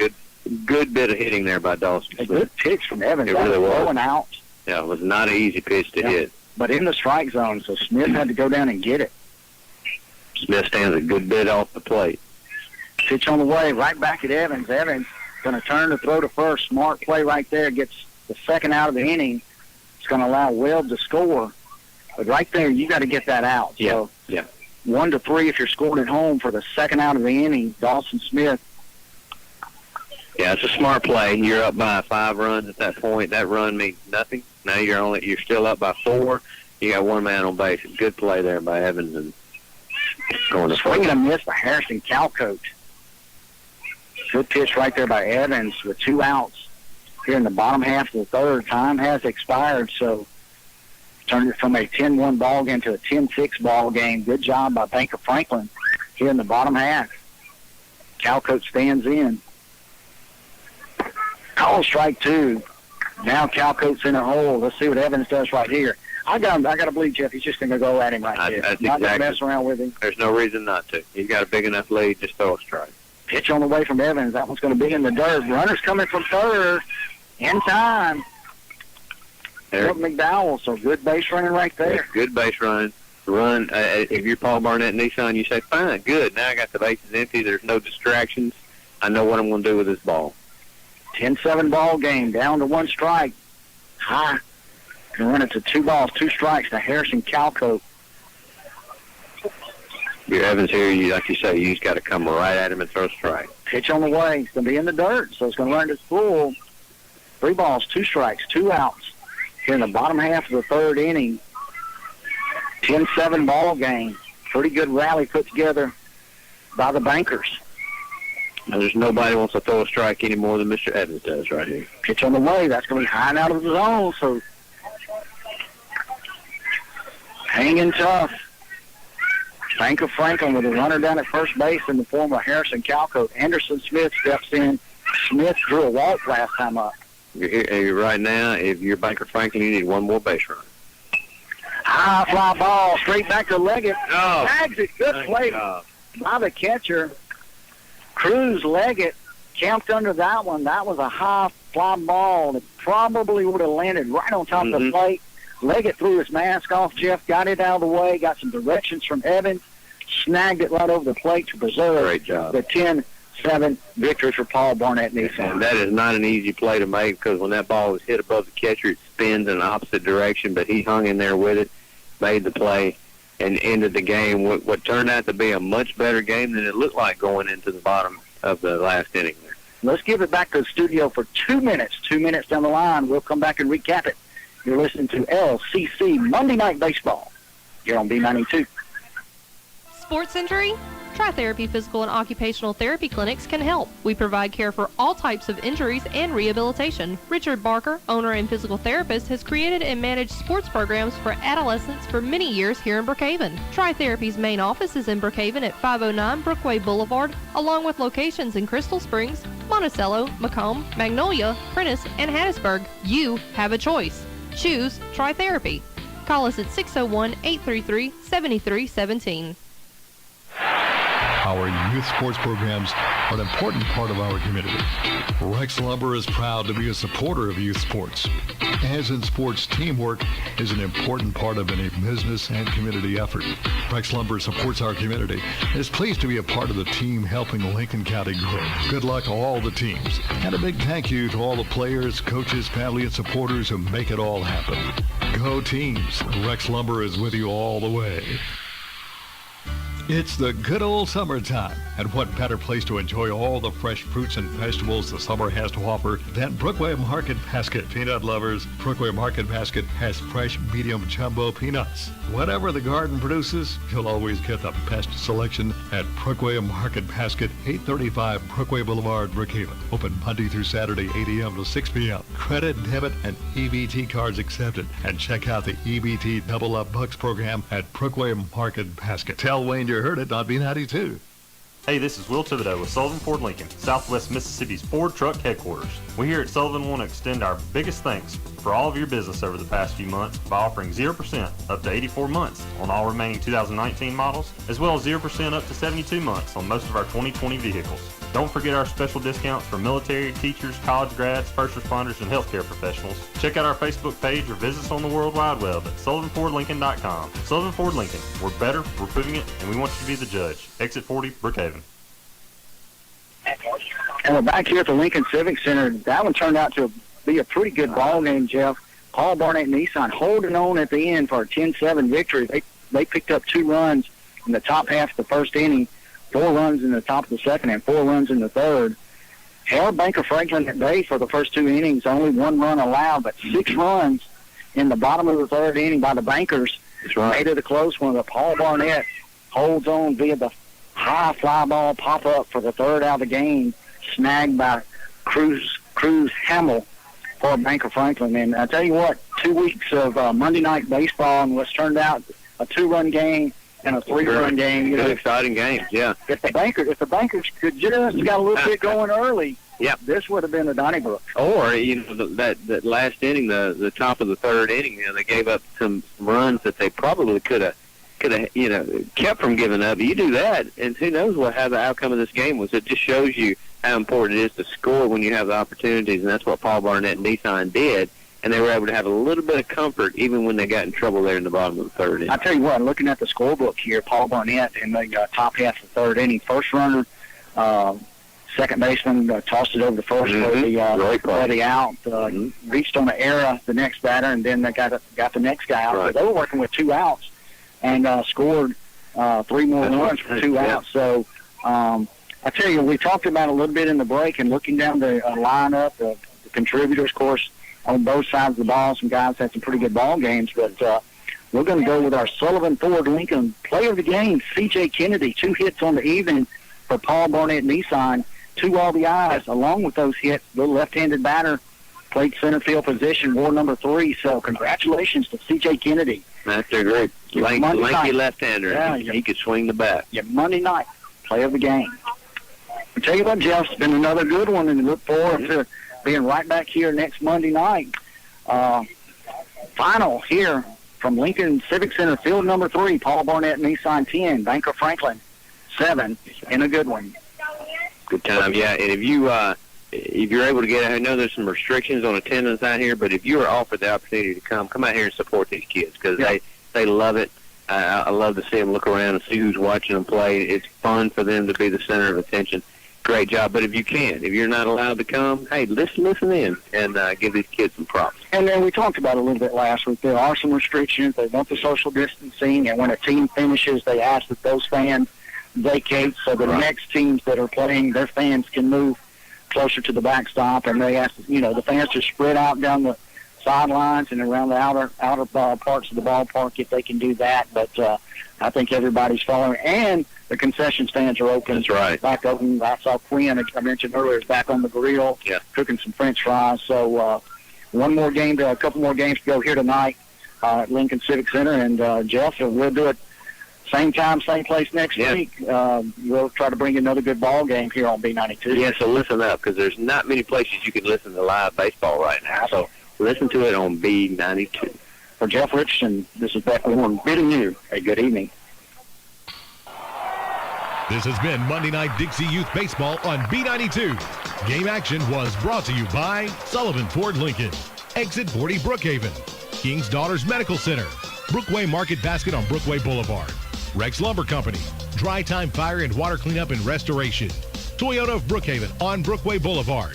S4: Good bit of hitting there by Dawson Smith.
S3: A good pitch from Evans.
S4: It really was.
S3: Going out.
S4: Yeah, it was not an easy pitch to hit.
S3: But in the strike zone, so Smith had to go down and get it.
S4: Smith stands a good bit off the plate.
S3: Pitch on the way, right back at Evans. Evans going to turn to throw to first. Smart play right there. Gets the 2nd out of the inning. It's going to allow Webb to score. But right there, you got to get that out.
S4: Yeah.
S3: So 1-3 if you're scored at home for the 2nd out of the inning. Dawson Smith.
S4: Yeah, it's a smart play. You're up by 5 runs at that point. That run means nothing. Now you're still up by 4. You got 1 man on base. Good play there by Evans, and going to
S3: swing and a miss by Harrison Calcote. Good pitch right there by Evans with 2 outs here in the bottom half of the 3rd. Time has expired, so turned it from a 10-1 ball game to a 10-6 ball game. Good job by Banker Franklin here in the bottom half. Calcote stands in. Call strike 2. Now Calcote's in a hole. Let's see what Evans does right here. I got to believe, Jeff, he's just going to go at him right there.
S4: That's
S3: not
S4: exactly.
S3: going to mess around with him.
S4: There's no reason not to. He's got a big enough lead. Just throw a strike.
S3: Pitch on the way from Evans. That one's going to be in the dirt. Runners coming from 3rd. In time. Eric McDowell, so good base running right there.
S4: Yeah, good base running. If you're Paul Barnett and Nissan, you say, fine, good. Now I got the bases empty. There's no distractions. I know what I'm going to do with this ball.
S3: 10-7 ball game, down to 1 strike. High. Can run it to 2 balls, 2 strikes to Harrison Calcote.
S4: Your Evans here, like you say, you just got to come right at him and throw a strike.
S3: Pitch on the way. It's going to be in the dirt, so it's going to run to full. 3 balls, 2 strikes, 2 outs. Here in the bottom half of the 3rd inning. 10-7 ball game. Pretty good rally put together by the Bankers.
S4: Now, there's nobody wants to throw a strike any more than Mr. Evans does right here.
S3: Pitch on the way. That's going to be high and out of the zone, so hanging tough. Banker Franklin with a runner down at first base in the form of Harrison Calcote. Anderson Smith steps in. Smith drew a walk last time up.
S4: Right now, if you're Banker Franklin, you need 1 more base run.
S3: High fly ball, straight back to Leggett.
S4: Oh,
S3: Tags it. Good play by the catcher. Cruz Leggett camped under that one. That was a high fly ball that probably would have landed right on top of the plate. Leggett threw his mask off, Jeff, got it out of the way, got some directions from Evans, snagged it right over the plate to preserve the 10-7 victory for Paul Barnett Nissan.
S4: And that is not an easy play to make, because when that ball was hit above the catcher, it spins in the opposite direction, but he hung in there with it, made the play, and ended the game. What turned out to be a much better game than it looked like going into the bottom of the last inning there.
S3: Let's give it back to the studio for 2 minutes. 2 minutes down the line, we'll come back and recap it. You're listening to LCC Monday Night Baseball here on B92.
S8: Sports injury? Tri-Therapy Physical and Occupational Therapy Clinics can help. We provide care for all types of injuries and rehabilitation. Richard Barker, owner and physical therapist, has created and managed sports programs for adolescents for many years here in Brookhaven. Tri-Therapy's main office is in Brookhaven at 509 Brookway Boulevard, along with locations in Crystal Springs, Monticello, Macomb, Magnolia, Prentice, and Hattiesburg. You have a choice. Choose Tri-Therapy. Call us at 601-833-7317.
S1: Our youth sports programs are an important part of our community. Rex Lumber is proud to be a supporter of youth sports. As in sports, teamwork is an important part of any business and community effort. Rex Lumber supports our community and is pleased to be a part of the team helping Lincoln County grow. Good luck to all the teams, and a big thank you to all the players, coaches, family, and supporters who make it all happen. Go teams! Rex Lumber is with you all the way. It's the good old summertime, and what better place to enjoy all the fresh fruits and vegetables the summer has to offer than Brookway Market Basket. Peanut lovers, Brookway Market Basket has fresh medium jumbo peanuts. Whatever the garden produces, you'll always get the best selection at Brookway Market Basket, 835 Brookway Boulevard, Brookhaven. Open Monday through Saturday, 8 a.m. to 6 p.m. Credit, debit, and EBT cards accepted. And check out the EBT Double Up Bucks program at Brookway Market Basket. Tell Wayne you heard it on B92.
S9: Hey, this is Will Thibodeau with Sullivan Ford Lincoln, Southwest Mississippi's Ford truck headquarters. We here at Sullivan want to extend our biggest thanks for all of your business over the past few months by offering 0% up to 84 months on all remaining 2019 models, as well as 0% up to 72 months on most of our 2020 vehicles. Don't forget our special discounts for military, teachers, college grads, first responders, and healthcare professionals. Check out our Facebook page or visit us on the World Wide Web at SullivanFordLincoln.com. Sullivan Ford Lincoln. We're better, we're proving it, and we want you to be the judge. Exit 40, Brookhaven.
S3: And we're back here at the Lincoln Civic Center. That one turned out to be a pretty good ball game, Jeff. Paul Barnett Nissan holding on at the end for a 10-7 victory. They picked up 2 runs in the top half of the first inning, 4 runs in the top of the second, and 4 runs in the third. Held Banker Franklin at bay for the first 2 innings, only 1 run allowed, but 6 runs in the bottom of the third inning by the Bankers.
S4: That's right.
S3: Made it a close one, but Paul Barnett holds on via the high fly ball pop-up for the third out of the game, snagged by Cruz Hamill for Banker Franklin. And I tell you what, 2 weeks of Monday night baseball and what's turned out a 2-run game and a 3-run game.
S4: Good, exciting games, yeah.
S3: If the Bankers could just got a little bit going early,
S4: yep,
S3: this would have been a Donnybrook.
S4: Or, that last inning, the top of the third inning, they gave up some runs that they probably could have kept from giving up. You do that, and who knows how the outcome of this game was. It just shows you how important it is to score when you have the opportunities, and that's what Paul Barnett and Nissan did. And they were able to have a little bit of comfort even when they got in trouble there in the bottom of the third inning.
S3: I tell you what, looking at the scorebook here, Paul Barnett in the top half of the third inning, first runner, second baseman tossed it over the first for the out, reached on the error the next batter, and then they got the next guy out.
S4: Right.
S3: So they were working with 2 outs and scored 3 more runs for 2 outs. So I tell you, we talked about a little bit in the break and looking down the lineup, the contributors, of course, on both sides of the ball. Some guys had some pretty good ball games, but we're going to go with our Sullivan Ford Lincoln player of the game, C.J. Kennedy. 2 hits on the evening for Paul Barnett Nissan, 2 RBIs. Along with those hits, the left-handed batter played center field position, war number 3. So congratulations to C.J. Kennedy.
S4: That's great. Lanky left-hander.
S3: Yeah,
S4: he could swing the bat.
S3: Yeah, Monday night, play of the game. I tell you what, Jeff, it's been another good one, and look forward to being right back here next Monday night. Final here from Lincoln Civic Center, field number 3, Paul Barnett Nissan 10, Banker Franklin 7, in a good one.
S4: Good time, yeah. And if you're able to get, I know there's some restrictions on attendance out here, but if you are offered the opportunity to come out here and support these kids because they love it. I love to see them look around and see who's watching them play. It's fun for them to be the center of attention. Great job. But if you're not allowed to come, hey, listen in and give these kids some props.
S3: And then we talked about it a little bit last week. There are some restrictions. They want the social distancing, and when a team finishes, they ask that those fans vacate so the next teams that are playing, their fans can move closer to the backstop, and they ask the fans to spread out down the sidelines and around the outer parts of the ballpark if they can do that. But I think everybody's following, and the concession stands are open.
S4: That's right.
S3: Back open. I saw Quinn, I mentioned earlier, is back on the grill, cooking some French fries. So a couple more games to go here tonight at Lincoln Civic Center, and Jeff, we'll do it same time, same place next week. We'll try to bring another good ball game here on B92.
S4: Yeah, so listen up, because there's not many places you can listen to live baseball right now. So listen to it on B92.
S3: For Jeff Richardson, this is Beck Warren bidding you a good evening.
S2: This has been Monday Night Dixie Youth Baseball on B92. Game action was brought to you by Sullivan Ford Lincoln, Exit 40 Brookhaven, King's Daughters Medical Center, Brookway Market Basket on Brookway Boulevard, Rex Lumber Company, Dry Time Fire and Water Cleanup and Restoration, Toyota of Brookhaven on Brookway Boulevard,